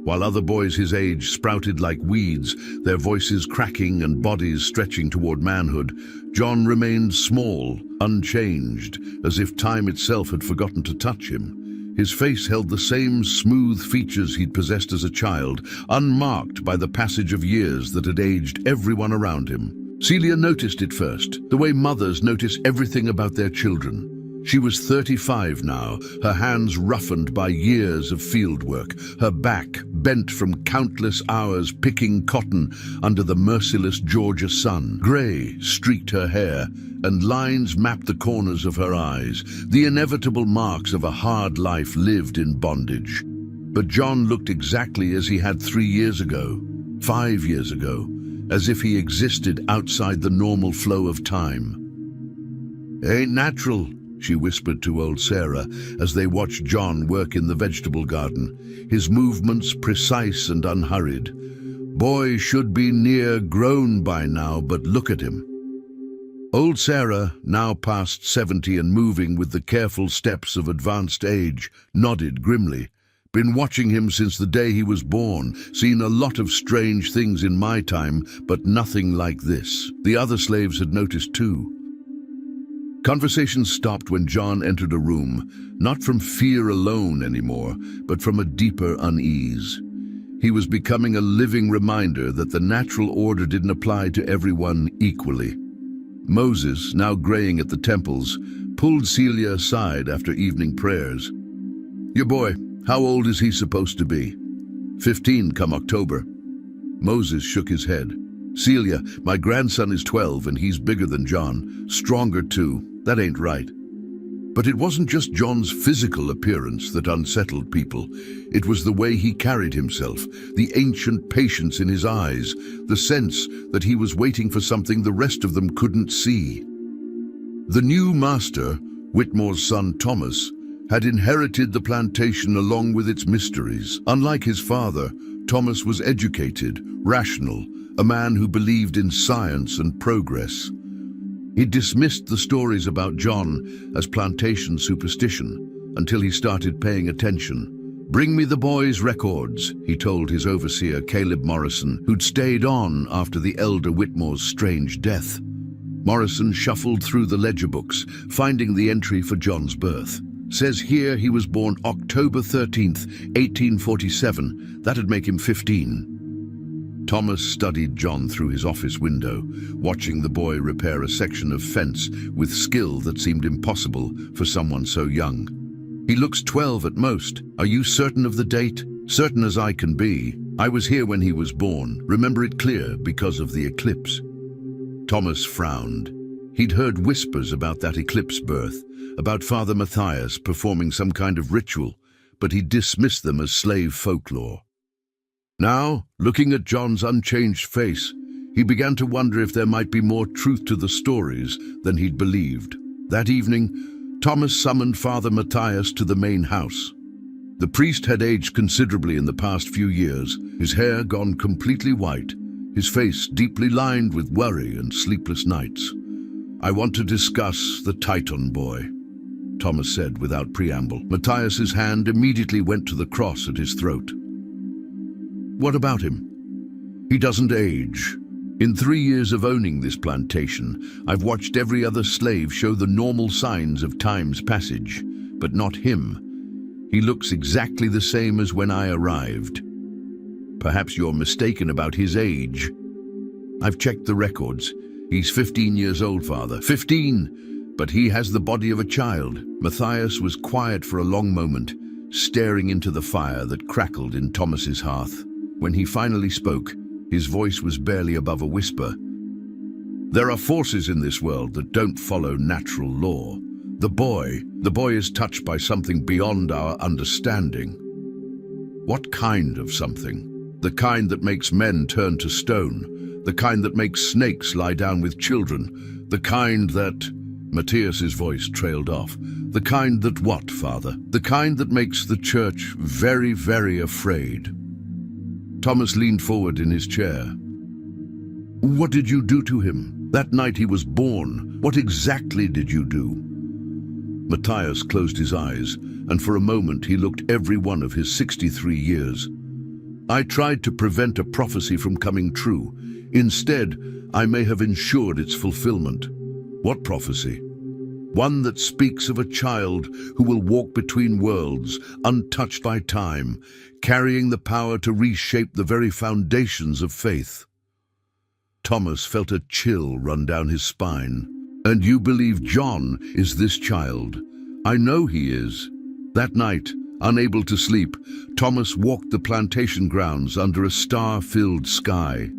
While other boys his age sprouted like weeds, their voices cracking and bodies stretching toward manhood, John remained small, unchanged, as if time itself had forgotten to touch him. His face held the same smooth features he'd possessed as a child, unmarked by the passage of years that had aged everyone around him. Celia noticed it first, the way mothers notice everything about their children. She was 35 now, her hands roughened by years of field work, her back bent from countless hours picking cotton under the merciless Georgia sun. Grey streaked her hair, and lines mapped the corners of her eyes, the inevitable marks of a hard life lived in bondage. But John looked exactly as he had 3 years ago, 5 years ago, as if he existed outside the normal flow of time. "Ain't natural," she whispered to old Sarah as they watched John work in the vegetable garden, his movements precise and unhurried. "Boy should be near grown by now, but look at him." Old Sarah, now past 70 and moving with the careful steps of advanced age, nodded grimly. "Been watching him since the day he was born. Seen a lot of strange things in my time, but nothing like this." The other slaves had noticed too. Conversation stopped when John entered a room, not from fear alone anymore, but from a deeper unease. He was becoming a living reminder that the natural order didn't apply to everyone equally. Moses, now graying at the temples, pulled Celia aside after evening prayers. "Your boy, how old is he supposed to be?" 15 come October. Moses shook his head. "Celia, my grandson is 12 and he's bigger than John, stronger too. That ain't right." But it wasn't just John's physical appearance that unsettled people. It was the way he carried himself, the ancient patience in his eyes, the sense that he was waiting for something the rest of them couldn't see. The new master, Whitmore's son Thomas, had inherited the plantation along with its mysteries. Unlike his father, Thomas was educated, rational, a man who believed in science and progress. He dismissed the stories about John as plantation superstition until he started paying attention. "Bring me the boy's records," he told his overseer Caleb Morrison, who'd stayed on after the elder Whitmore's strange death. Morrison shuffled through the ledger books, finding the entry for John's birth. "Says here he was born October 13th, 1847. That'd make him 15. Thomas studied John through his office window, watching the boy repair a section of fence with skill that seemed impossible for someone so young. "He looks 12 at most. Are you certain of the date?" "Certain as I can be. I was here when he was born. Remember it clear because of the eclipse." Thomas frowned. He'd heard whispers about that eclipse birth, about Father Matthias performing some kind of ritual, but he dismissed them as slave folklore. Now, looking at John's unchanged face, he began to wonder if there might be more truth to the stories than he'd believed. That evening, Thomas summoned Father Matthias to the main house. The priest had aged considerably in the past few years, his hair gone completely white, his face deeply lined with worry and sleepless nights. "I want to discuss the Titan boy," Thomas said without preamble. Matthias's hand immediately went to the cross at his throat. "What about him?" "He doesn't age. In 3 years of owning this plantation, I've watched every other slave show the normal signs of time's passage, but not him. He looks exactly the same as when I arrived." "Perhaps you're mistaken about his age." "I've checked the records. He's 15 years old, Father. 15! But he has the body of a child." Matthias was quiet for a long moment, staring into the fire that crackled in Thomas's hearth. When he finally spoke, his voice was barely above a whisper. "There are forces in this world that don't follow natural law. The boy is touched by something beyond our understanding." "What kind of something?" "The kind that makes men turn to stone, the kind that makes snakes lie down with children, the kind that..." Matthias's voice trailed off. "The kind that what, Father?" "The kind that makes the church very, very afraid." Thomas leaned forward in his chair. "What did you do to him? That night he was born, what exactly did you do?" Matthias closed his eyes, and for a moment he looked every one of his 63 years. "I tried to prevent a prophecy from coming true. Instead, I may have ensured its fulfillment." "What prophecy?" "One that speaks of a child who will walk between worlds, untouched by time, carrying the power to reshape the very foundations of faith." Thomas felt a chill run down his spine. "And you believe John is this child?" "I know he is." That night, unable to sleep, Thomas walked the plantation grounds under a star-filled sky.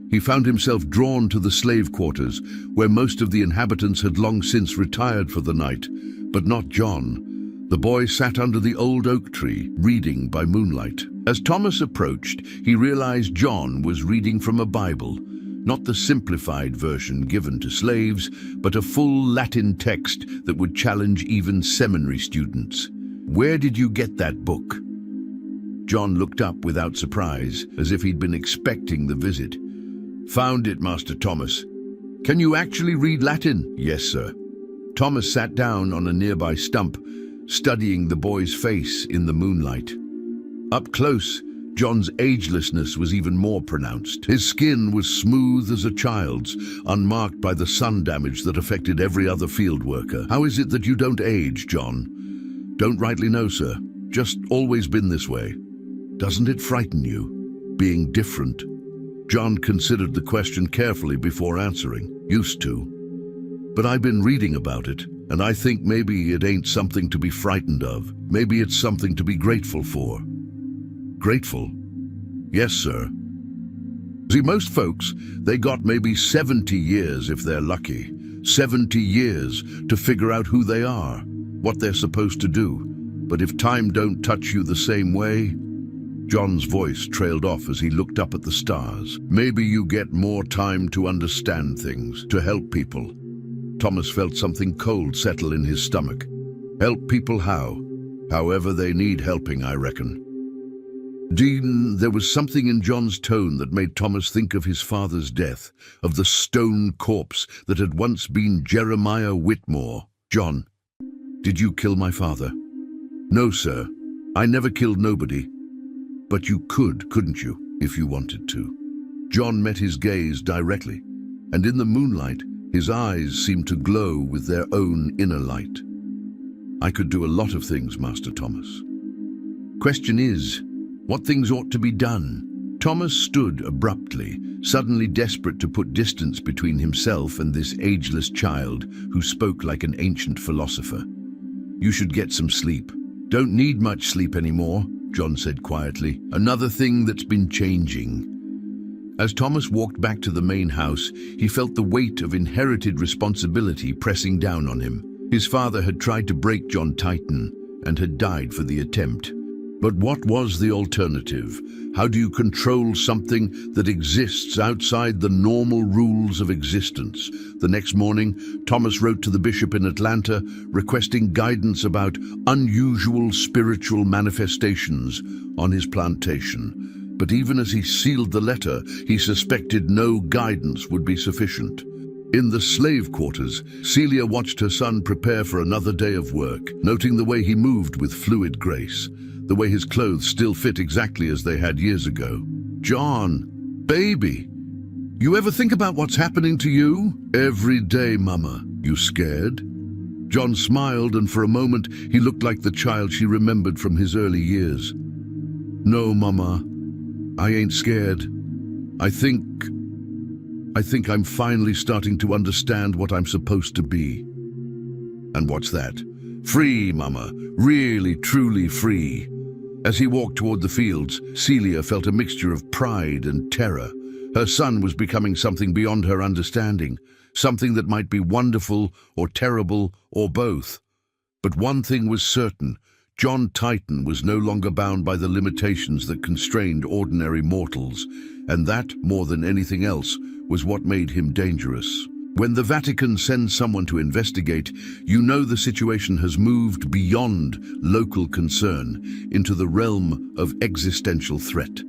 He found himself drawn to the slave quarters, where most of the inhabitants had long since retired for the night, but not John. The boy sat under the old oak tree, reading by moonlight. As Thomas approached, he realized John was reading from a Bible, not the simplified version given to slaves, but a full Latin text that would challenge even seminary students. "Where did you get that book?" John looked up without surprise, as if he'd been expecting the visit. "Found it, Master Thomas." "Can you actually read Latin?" "Yes, sir." Thomas sat down on a nearby stump, studying the boy's face in the moonlight. Up close, John's agelessness was even more pronounced. His skin was smooth as a child's, unmarked by the sun damage that affected every other field worker. "How is it that you don't age, John?" "Don't rightly know, sir. Just always been this way." "Doesn't it frighten you, being different?" John considered the question carefully before answering. "Used to. But I've been reading about it, and I think maybe it ain't something to be frightened of. Maybe it's something to be grateful for." "Grateful?" "Yes, sir. See, most folks, they got maybe 70 years if they're lucky. 70 years to figure out who they are, what they're supposed to do. But if time don't touch you the same way..." John's voice trailed off as he looked up at the stars. "Maybe you get more time to understand things, to help people." Thomas felt something cold settle in his stomach. "Help people how? However they need helping, I reckon." Dean, there was something in John's tone that made Thomas think of his father's death, of the stone corpse that had once been Jeremiah Whitmore. "John, did you kill my father?" "No, sir. I never killed nobody." "But you could, couldn't you, if you wanted to?" John met his gaze directly, and in the moonlight, his eyes seemed to glow with their own inner light. "I could do a lot of things, Master Thomas. Question is, what things ought to be done?" Thomas stood abruptly, suddenly desperate to put distance between himself and this ageless child who spoke like an ancient philosopher. "You should get some sleep." "Don't need much sleep anymore," John said quietly. "Another thing that's been changing." As Thomas walked back to the main house, he felt the weight of inherited responsibility pressing down on him. His father had tried to break John Titan and had died for the attempt. But what was the alternative? How do you control something that exists outside the normal rules of existence? The next morning, Thomas wrote to the bishop in Atlanta, requesting guidance about unusual spiritual manifestations on his plantation. But even as he sealed the letter, he suspected no guidance would be sufficient. In the slave quarters, Celia watched her son prepare for another day of work, noting the way he moved with fluid grace, the way his clothes still fit exactly as they had years ago. "John, baby, you ever think about what's happening to you?" "Every day, Mama." "You scared?" John smiled, and for a moment he looked like the child she remembered from his early years. "No, Mama, I ain't scared. I think I'm finally starting to understand what I'm supposed to be." "And what's that?" "Free, Mama. Really, truly free." As he walked toward the fields, Celia felt a mixture of pride and terror. Her son was becoming something beyond her understanding, something that might be wonderful or terrible or both. But one thing was certain: John Titan was no longer bound by the limitations that constrained ordinary mortals, and that, more than anything else, was what made him dangerous. When the Vatican sends someone to investigate, you know the situation has moved beyond local concern into the realm of existential threat.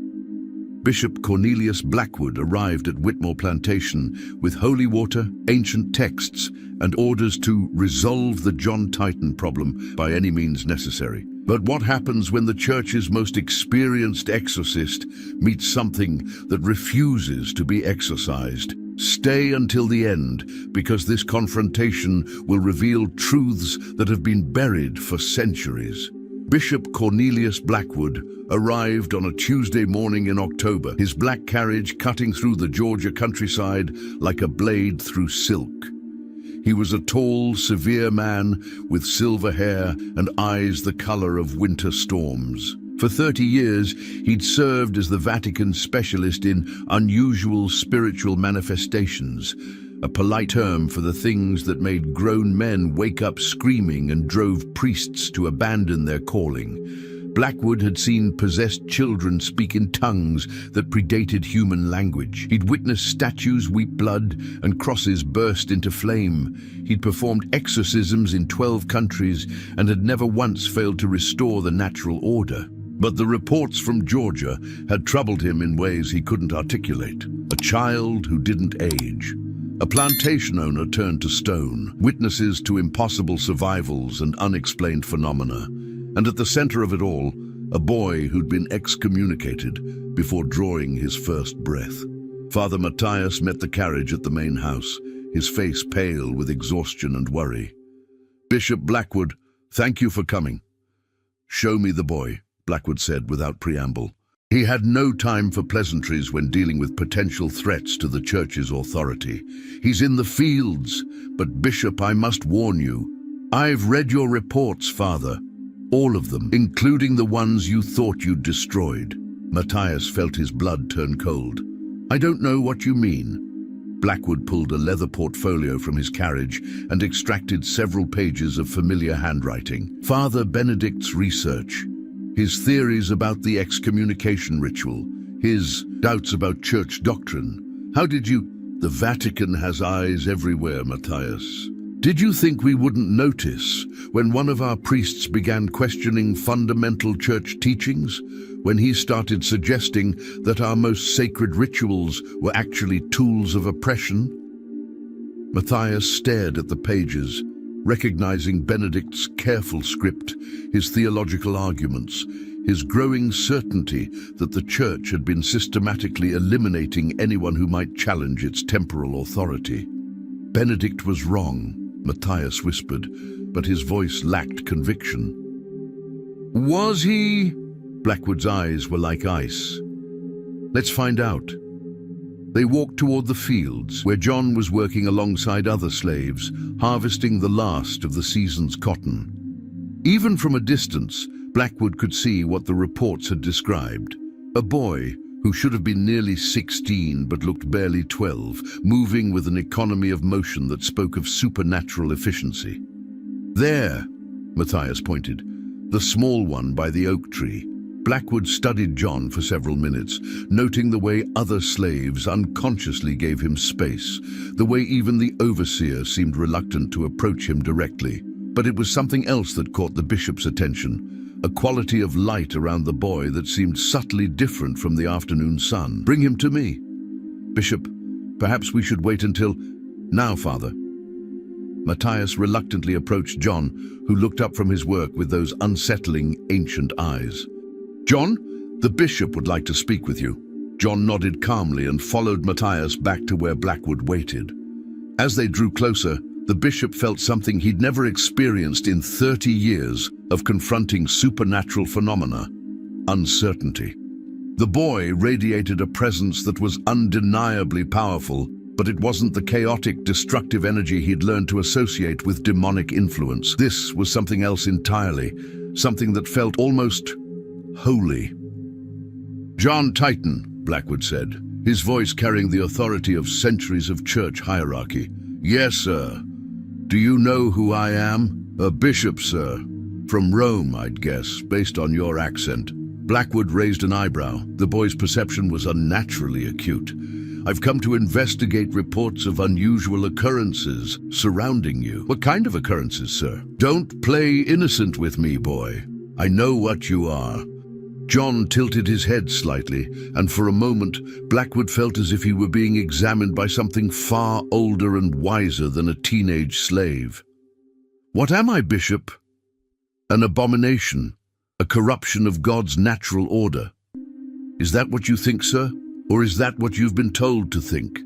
Bishop Cornelius Blackwood arrived at Whitmore Plantation with holy water, ancient texts, and orders to resolve the John Titan problem by any means necessary. But what happens when the church's most experienced exorcist meets something that refuses to be exorcised? Stay until the end, because this confrontation will reveal truths that have been buried for centuries. Bishop Cornelius Blackwood arrived on a Tuesday morning in October, his black carriage cutting through the Georgia countryside like a blade through silk. He was a tall, severe man with silver hair and eyes the color of winter storms. For 30 years, he'd served as the Vatican's specialist in unusual spiritual manifestations, a polite term for the things that made grown men wake up screaming and drove priests to abandon their calling. Blackwood had seen possessed children speak in tongues that predated human language. He'd witnessed statues weep blood and crosses burst into flame. He'd performed exorcisms in 12 countries and had never once failed to restore the natural order. But the reports from Georgia had troubled him in ways he couldn't articulate. A child who didn't age. A plantation owner turned to stone, witnesses to impossible survivals and unexplained phenomena. And at the center of it all, a boy who'd been excommunicated before drawing his first breath. Father Matthias met the carriage at the main house, his face pale with exhaustion and worry. "Bishop Blackwood, thank you for coming." "Show me the boy," Blackwood said without preamble. He had no time for pleasantries when dealing with potential threats to the church's authority. "He's in the fields, but Bishop, I must warn you. I've read your reports, Father. All of them, including the ones you thought you'd destroyed." Matthias felt his blood turn cold. "I don't know what you mean." Blackwood pulled a leather portfolio from his carriage and extracted several pages of familiar handwriting. Father Benedict's research, his theories about the excommunication ritual, his doubts about church doctrine. How did you... The Vatican has eyes everywhere, Matthias. Did you think we wouldn't notice when one of our priests began questioning fundamental church teachings? When he started suggesting that our most sacred rituals were actually tools of oppression? Matthias stared at the pages, recognizing Benedict's careful script, his theological arguments, his growing certainty that the church had been systematically eliminating anyone who might challenge its temporal authority. "Benedict was wrong," Matthias whispered, but his voice lacked conviction. "Was he?" Blackwood's eyes were like ice. "Let's find out." They walked toward the fields, where John was working alongside other slaves, harvesting the last of the season's cotton. Even from a distance, Blackwood could see what the reports had described. A boy who should have been nearly 16 but looked barely 12, moving with an economy of motion that spoke of supernatural efficiency. "There," Matthias pointed, "the small one by the oak tree." Blackwood studied John for several minutes, noting the way other slaves unconsciously gave him space, the way even the overseer seemed reluctant to approach him directly. But it was something else that caught the bishop's attention, a quality of light around the boy that seemed subtly different from the afternoon sun. "Bring him to me." "Bishop, perhaps we should wait until..." "Now, Father." Matthias reluctantly approached John, who looked up from his work with those unsettling, ancient eyes. "John, the bishop would like to speak with you." John nodded calmly and followed Matthias back to where Blackwood waited. As they drew closer, the bishop felt something he'd never experienced in 30 years of confronting supernatural phenomena: uncertainty. The boy radiated a presence that was undeniably powerful, but it wasn't the chaotic, destructive energy he'd learned to associate with demonic influence. This was something else entirely, something that felt almost holy. "John Titan," Blackwood said, his voice carrying the authority of centuries of church hierarchy. "Yes, sir. Do you know who I am?" "A bishop, sir. From Rome, I'd guess, based on your accent." Blackwood raised an eyebrow. The boy's perception was unnaturally acute. "I've come to investigate reports of unusual occurrences surrounding you." "What kind of occurrences, sir?" "Don't play innocent with me, boy. I know what you are." John tilted his head slightly, and for a moment, Blackwood felt as if he were being examined by something far older and wiser than a teenage slave. "What am I, Bishop?" "An abomination, a corruption of God's natural order." "Is that what you think, sir? Or is that what you've been told to think?"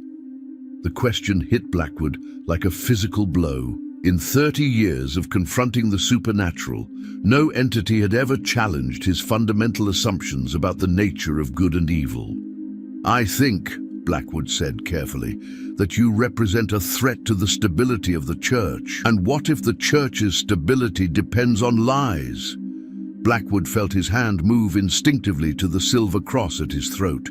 The question hit Blackwood like a physical blow. In 30 years of confronting the supernatural, no entity had ever challenged his fundamental assumptions about the nature of good and evil. "I think," Blackwood said carefully, "that you represent a threat to the stability of the church. And what if the church's stability depends on lies?" Blackwood felt his hand move instinctively to the silver cross at his throat.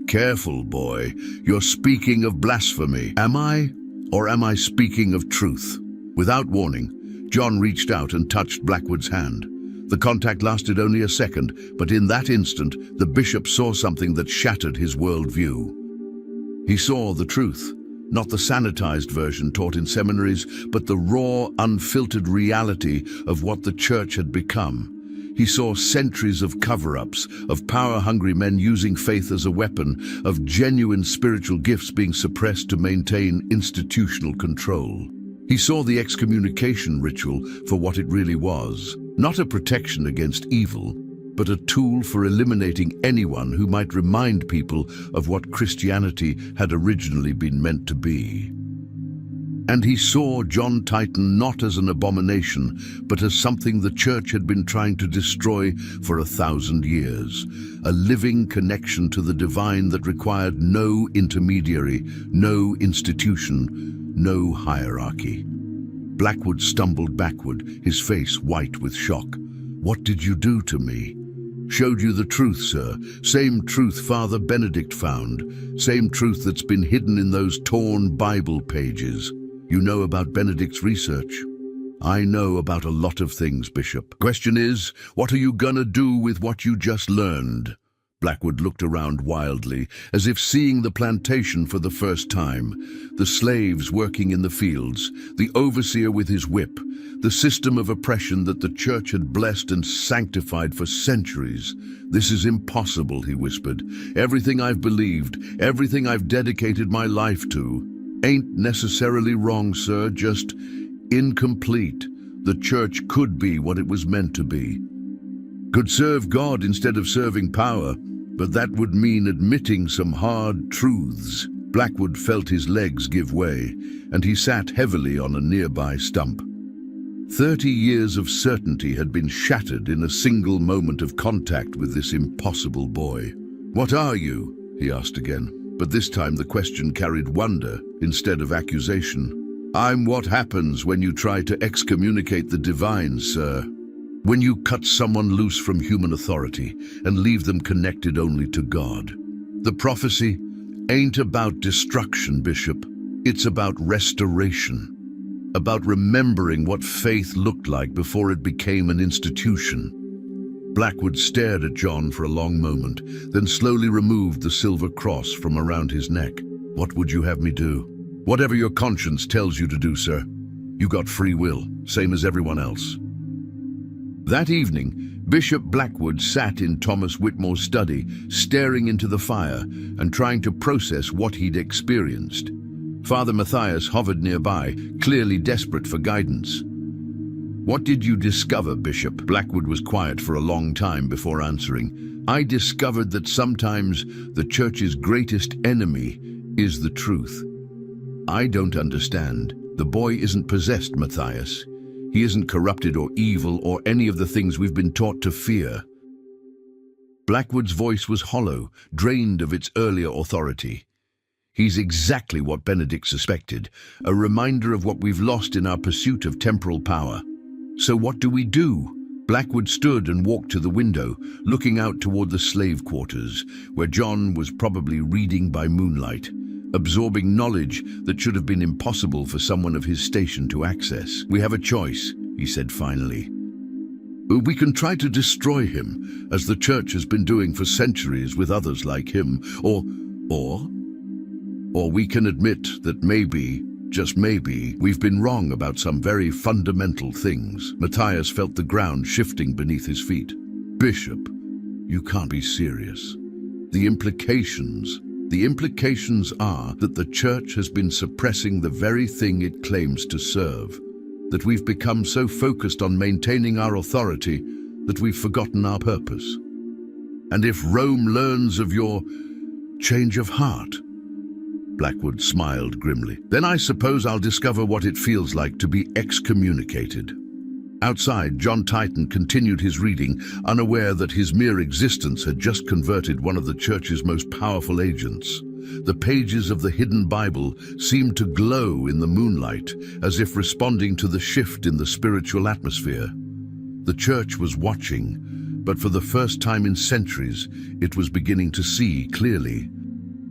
"Careful, boy. You're speaking of blasphemy. Am I? Or am I speaking of truth?" Without warning, John reached out and touched Blackwood's hand. The contact lasted only a second, but in that instant, the bishop saw something that shattered his worldview. He saw the truth, not the sanitized version taught in seminaries, but the raw, unfiltered reality of what the church had become. He saw centuries of cover-ups, of power-hungry men using faith as a weapon, of genuine spiritual gifts being suppressed to maintain institutional control. He saw the excommunication ritual for what it really was, not a protection against evil, but a tool for eliminating anyone who might remind people of what Christianity had originally been meant to be. And he saw John Titan not as an abomination, but as something the church had been trying to destroy for 1,000 years, a living connection to the divine that required no intermediary, no institution, no hierarchy. Blackwood stumbled backward, his face white with shock. "What did you do to me?" "Showed you the truth, sir. Same truth Father Benedict found. Same truth that's been hidden in those torn Bible pages. You know about Benedict's research?" "I know about a lot of things, Bishop. Question is, what are you gonna do with what you just learned?" Blackwood looked around wildly, as if seeing the plantation for the first time, the slaves working in the fields, the overseer with his whip, the system of oppression that the church had blessed and sanctified for centuries. "This is impossible," he whispered. "Everything I've believed, everything I've dedicated my life to, ain't necessarily wrong, sir, just incomplete. The church could be what it was meant to be. Could serve God instead of serving power, but that would mean admitting some hard truths." Blackwood felt his legs give way, and he sat heavily on a nearby stump. 30 years of certainty had been shattered in a single moment of contact with this impossible boy. "What are you?" he asked again, but this time the question carried wonder instead of accusation. "I'm what happens when you try to excommunicate the divine, sir. When you cut someone loose from human authority and leave them connected only to God. The prophecy ain't about destruction, Bishop. It's about restoration. About remembering what faith looked like before it became an institution." Blackwood stared at John for a long moment, then slowly removed the silver cross from around his neck. "What would you have me do?" "Whatever your conscience tells you to do, sir. You got free will, same as everyone else." That evening, Bishop Blackwood sat in Thomas Whitmore's study, staring into the fire and trying to process what he'd experienced. Father Matthias hovered nearby, clearly desperate for guidance. "What did you discover, Bishop?" Blackwood was quiet for a long time before answering. "I discovered that sometimes the church's greatest enemy is the truth." "I don't understand. The boy isn't possessed, Matthias. He isn't corrupted or evil or any of the things we've been taught to fear." Blackwood's voice was hollow, drained of its earlier authority. "He's exactly what Benedict suspected, a reminder of what we've lost in our pursuit of temporal power. So what do we do?" Blackwood stood and walked to the window, looking out toward the slave quarters, where John was probably reading by moonlight, absorbing knowledge that should have been impossible for someone of his station to access. "We have a choice," he said finally. "We can try to destroy him, as the church has been doing for centuries with others like him, or we can admit that maybe, just maybe, we've been wrong about some very fundamental things." Matthias felt the ground shifting beneath his feet. "Bishop, you can't be serious. The implications are that the church has been suppressing the very thing it claims to serve, that we've become so focused on maintaining our authority that we've forgotten our purpose. And if Rome learns of your change of heart, Blackwood smiled grimly. "Then I suppose I'll discover what it feels like to be excommunicated." Outside, John Titan continued his reading, unaware that his mere existence had just converted one of the church's most powerful agents. The pages of the hidden Bible seemed to glow in the moonlight, as if responding to the shift in the spiritual atmosphere. The church was watching, but for the first time in centuries, it was beginning to see clearly.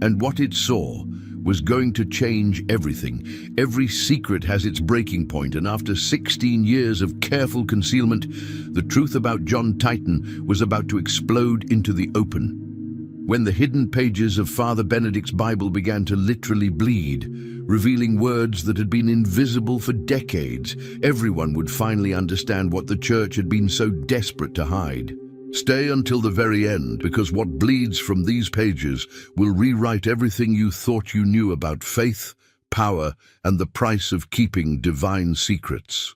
And what it saw was going to change everything. Every secret has its breaking point, and after 16 years of careful concealment, the truth about John Titan was about to explode into the open. When the hidden pages of Father Benedict's Bible began to literally bleed, revealing words that had been invisible for decades, everyone would finally understand what the church had been so desperate to hide. Stay until the very end, because what bleeds from these pages will rewrite everything you thought you knew about faith, power, and the price of keeping divine secrets.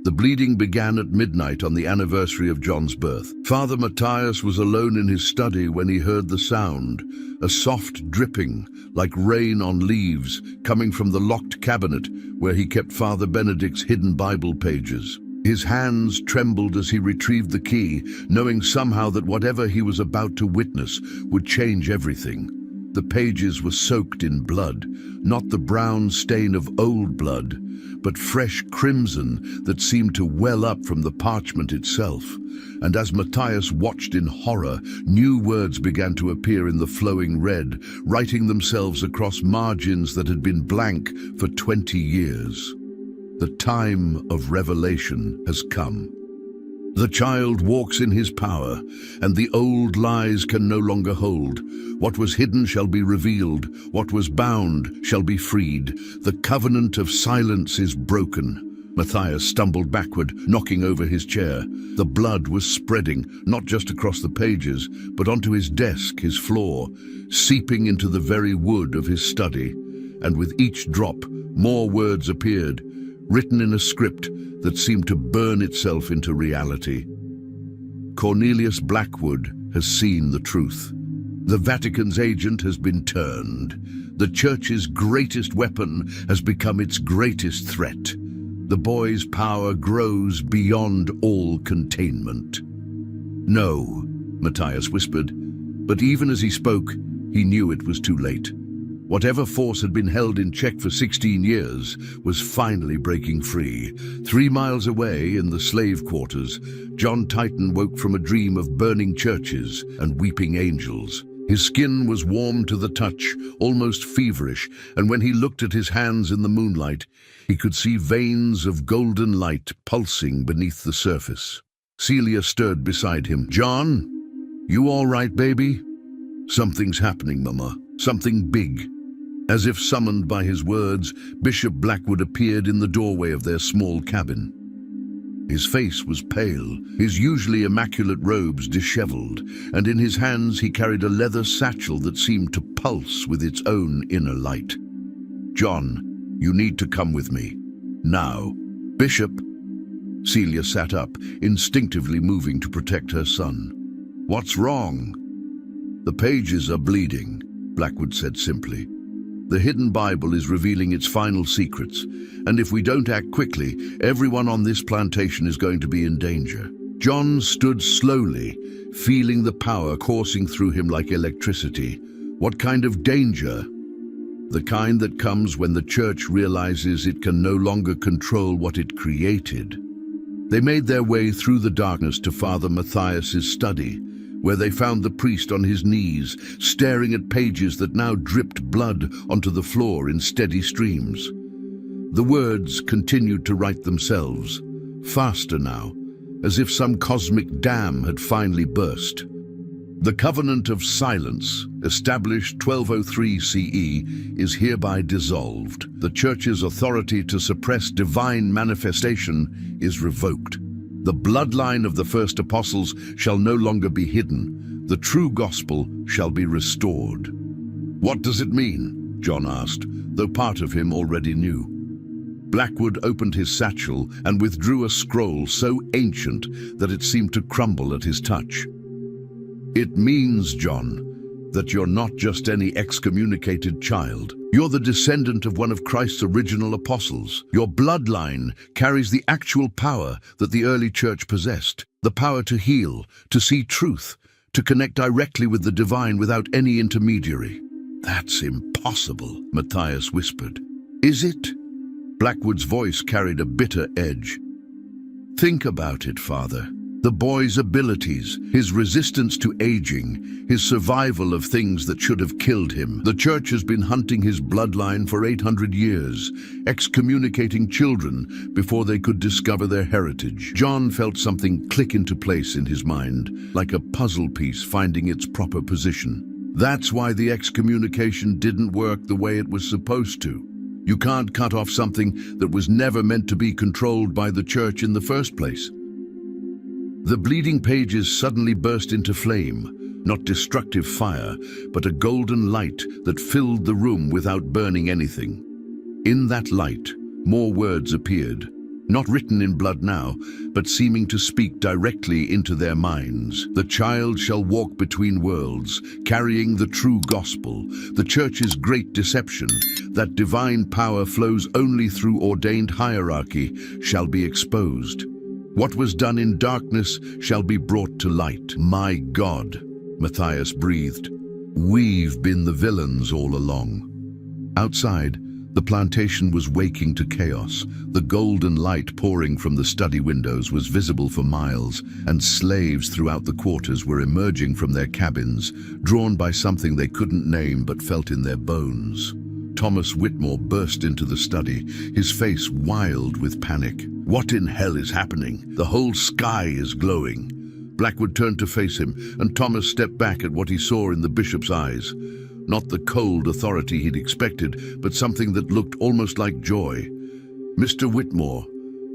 The bleeding began at midnight on the anniversary of John's birth. Father Matthias was alone in his study when he heard the sound, a soft dripping, like rain on leaves, coming from the locked cabinet where he kept Father Benedict's hidden Bible pages. His hands trembled as he retrieved the key, knowing somehow that whatever he was about to witness would change everything. The pages were soaked in blood, not the brown stain of old blood, but fresh crimson that seemed to well up from the parchment itself. And as Matthias watched in horror, new words began to appear in the flowing red, writing themselves across margins that had been blank for 20 years. The time of revelation has come. The child walks in his power, and the old lies can no longer hold. What was hidden shall be revealed, what was bound shall be freed. The covenant of silence is broken. Matthias stumbled backward, knocking over his chair. The blood was spreading, not just across the pages, but onto his desk, his floor, seeping into the very wood of his study. And with each drop, more words appeared, written in a script that seemed to burn itself into reality. Cornelius Blackwood has seen the truth. The Vatican's agent has been turned. The Church's greatest weapon has become its greatest threat. The boy's power grows beyond all containment. "No," Matthias whispered, but even as he spoke, he knew it was too late. Whatever force had been held in check for 16 years was finally breaking free. 3 miles away, in the slave quarters, John Titan woke from a dream of burning churches and weeping angels. His skin was warm to the touch, almost feverish, and when he looked at his hands in the moonlight, he could see veins of golden light pulsing beneath the surface. Celia stirred beside him. "John, you all right, baby?" "Something's happening, Mama. Something big." As if summoned by his words, Bishop Blackwood appeared in the doorway of their small cabin. His face was pale, his usually immaculate robes disheveled, and in his hands he carried a leather satchel that seemed to pulse with its own inner light. "John, you need to come with me. Now." "Bishop." Celia sat up, instinctively moving to protect her son. "What's wrong?" "The pages are bleeding," Blackwood said simply. "The hidden Bible is revealing its final secrets, and if we don't act quickly, everyone on this plantation is going to be in danger." John stood slowly, feeling the power coursing through him like electricity. What kind of danger? The kind that comes when the church realizes it can no longer control what it created. They made their way through the darkness to Father Matthias's study, where they found the priest on his knees, staring at pages that now dripped blood onto the floor in steady streams. The words continued to write themselves, faster now, as if some cosmic dam had finally burst. "The covenant of silence, established 1203 CE, is hereby dissolved. The Church's authority to suppress divine manifestation is revoked. The bloodline of the first apostles shall no longer be hidden. The true gospel shall be restored." "What does it mean?" John asked, though part of him already knew. Blackwood opened his satchel and withdrew a scroll so ancient that it seemed to crumble at his touch. "It means, John, that you're not just any excommunicated child. You're the descendant of one of Christ's original apostles. Your bloodline carries the actual power that the early church possessed, the power to heal, to see truth, to connect directly with the divine without any intermediary. That's impossible, Matthias whispered. Is it? Blackwood's voice carried a bitter edge. Think about it, Father. The boy's abilities, his resistance to aging, his survival of things that should have killed him. The church has been hunting his bloodline for 800 years, excommunicating children before they could discover their heritage. John felt something click into place in his mind, like a puzzle piece finding its proper position. That's why the excommunication didn't work the way it was supposed to. You can't cut off something that was never meant to be controlled by the church in the first place. The bleeding pages suddenly burst into flame, not destructive fire, but a golden light that filled the room without burning anything. In that light, more words appeared, not written in blood now, but seeming to speak directly into their minds. The child shall walk between worlds, carrying the true gospel, the church's great deception, that divine power flows only through ordained hierarchy, shall be exposed. What was done in darkness shall be brought to light. My God, Matthias breathed. We've been the villains all along. Outside, the plantation was waking to chaos. The golden light pouring from the study windows was visible for miles, and slaves throughout the quarters were emerging from their cabins, drawn by something they couldn't name but felt in their bones. Thomas Whitmore burst into the study, his face wild with panic. What in hell is happening? The whole sky is glowing. Blackwood turned to face him, and Thomas stepped back at what he saw in the bishop's eyes. Not the cold authority he'd expected, but something that looked almost like joy. Mr. Whitmore,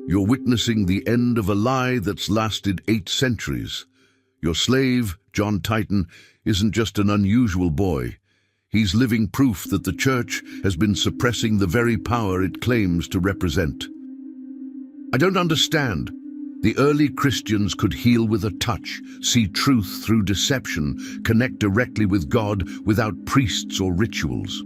you're witnessing the end of a lie that's lasted 8 centuries. Your slave, John Titan, isn't just an unusual boy. He's living proof that the church has been suppressing the very power it claims to represent. I don't understand. The early Christians could heal with a touch, see truth through deception, connect directly with God without priests or rituals.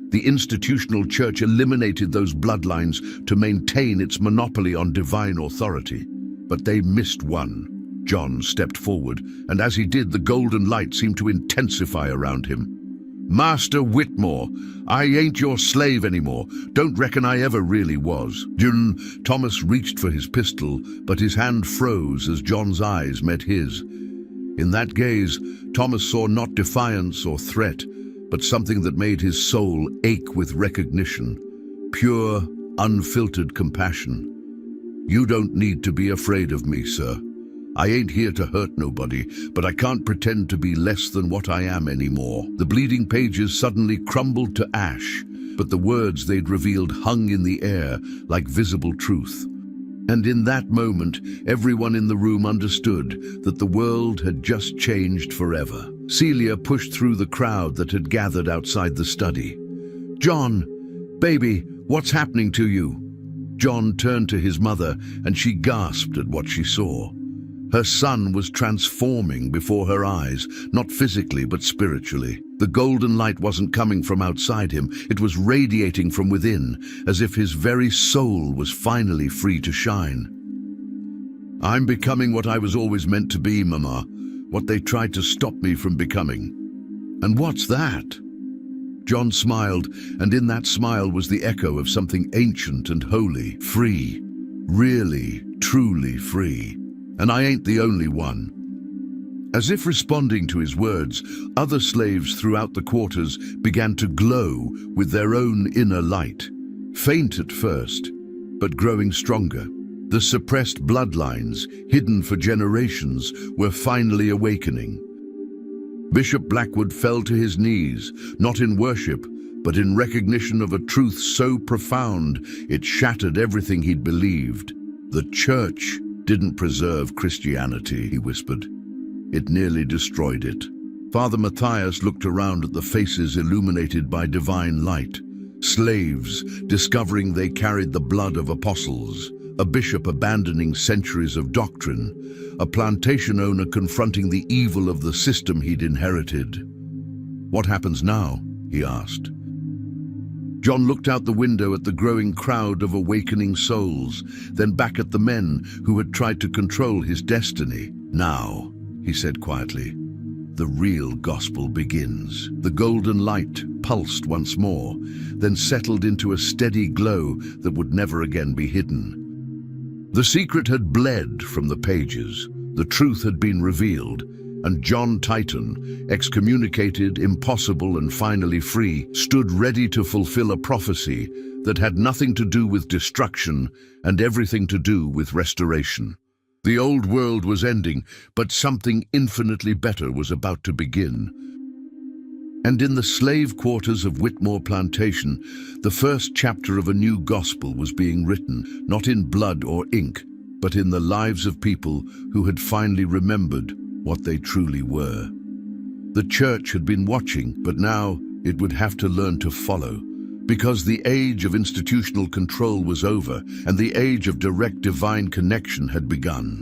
The institutional church eliminated those bloodlines to maintain its monopoly on divine authority. But they missed one. John stepped forward, and as he did, the golden light seemed to intensify around him. Master Whitmore, I ain't your slave anymore. Don't reckon I ever really was. Thomas reached for his pistol, but his hand froze as John's eyes met his. In that gaze, Thomas saw not defiance or threat, but something that made his soul ache with recognition. Pure, unfiltered compassion. You don't need to be afraid of me, sir. I ain't here to hurt nobody, but I can't pretend to be less than what I am anymore. The bleeding pages suddenly crumbled to ash, but the words they'd revealed hung in the air like visible truth. And in that moment, everyone in the room understood that the world had just changed forever. Celia pushed through the crowd that had gathered outside the study. John, baby, what's happening to you? John turned to his mother, and she gasped at what she saw. Her son was transforming before her eyes, not physically but spiritually. The golden light wasn't coming from outside him, it was radiating from within, as if his very soul was finally free to shine. I'm becoming what I was always meant to be, Mama, what they tried to stop me from becoming. And what's that? John smiled, and in that smile was the echo of something ancient and holy. Free. Really, truly free. And I ain't the only one. As if responding to his words, other slaves throughout the quarters began to glow with their own inner light. Faint at first, but growing stronger. The suppressed bloodlines, hidden for generations, were finally awakening. Bishop Blackwood fell to his knees, not in worship, but in recognition of a truth so profound it shattered everything he'd believed. The church didn't preserve Christianity, he whispered. It nearly destroyed it. Father Matthias looked around at the faces illuminated by divine light. Slaves discovering they carried the blood of apostles, a bishop abandoning centuries of doctrine, a plantation owner confronting the evil of the system he'd inherited. "What happens now?" he asked. John looked out the window at the growing crowd of awakening souls, then back at the men who had tried to control his destiny. "Now," he said quietly, "the real gospel begins." The golden light pulsed once more, then settled into a steady glow that would never again be hidden. The secret had bled from the pages, the truth had been revealed, and John Titan, excommunicated, impossible, and finally free, stood ready to fulfill a prophecy that had nothing to do with destruction and everything to do with restoration. The old world was ending, but something infinitely better was about to begin. And in the slave quarters of Whitmore Plantation, the first chapter of a new gospel was being written, not in blood or ink, but in the lives of people who had finally remembered what they truly were. The church had been watching, but now it would have to learn to follow, because the age of institutional control was over and the age of direct divine connection had begun.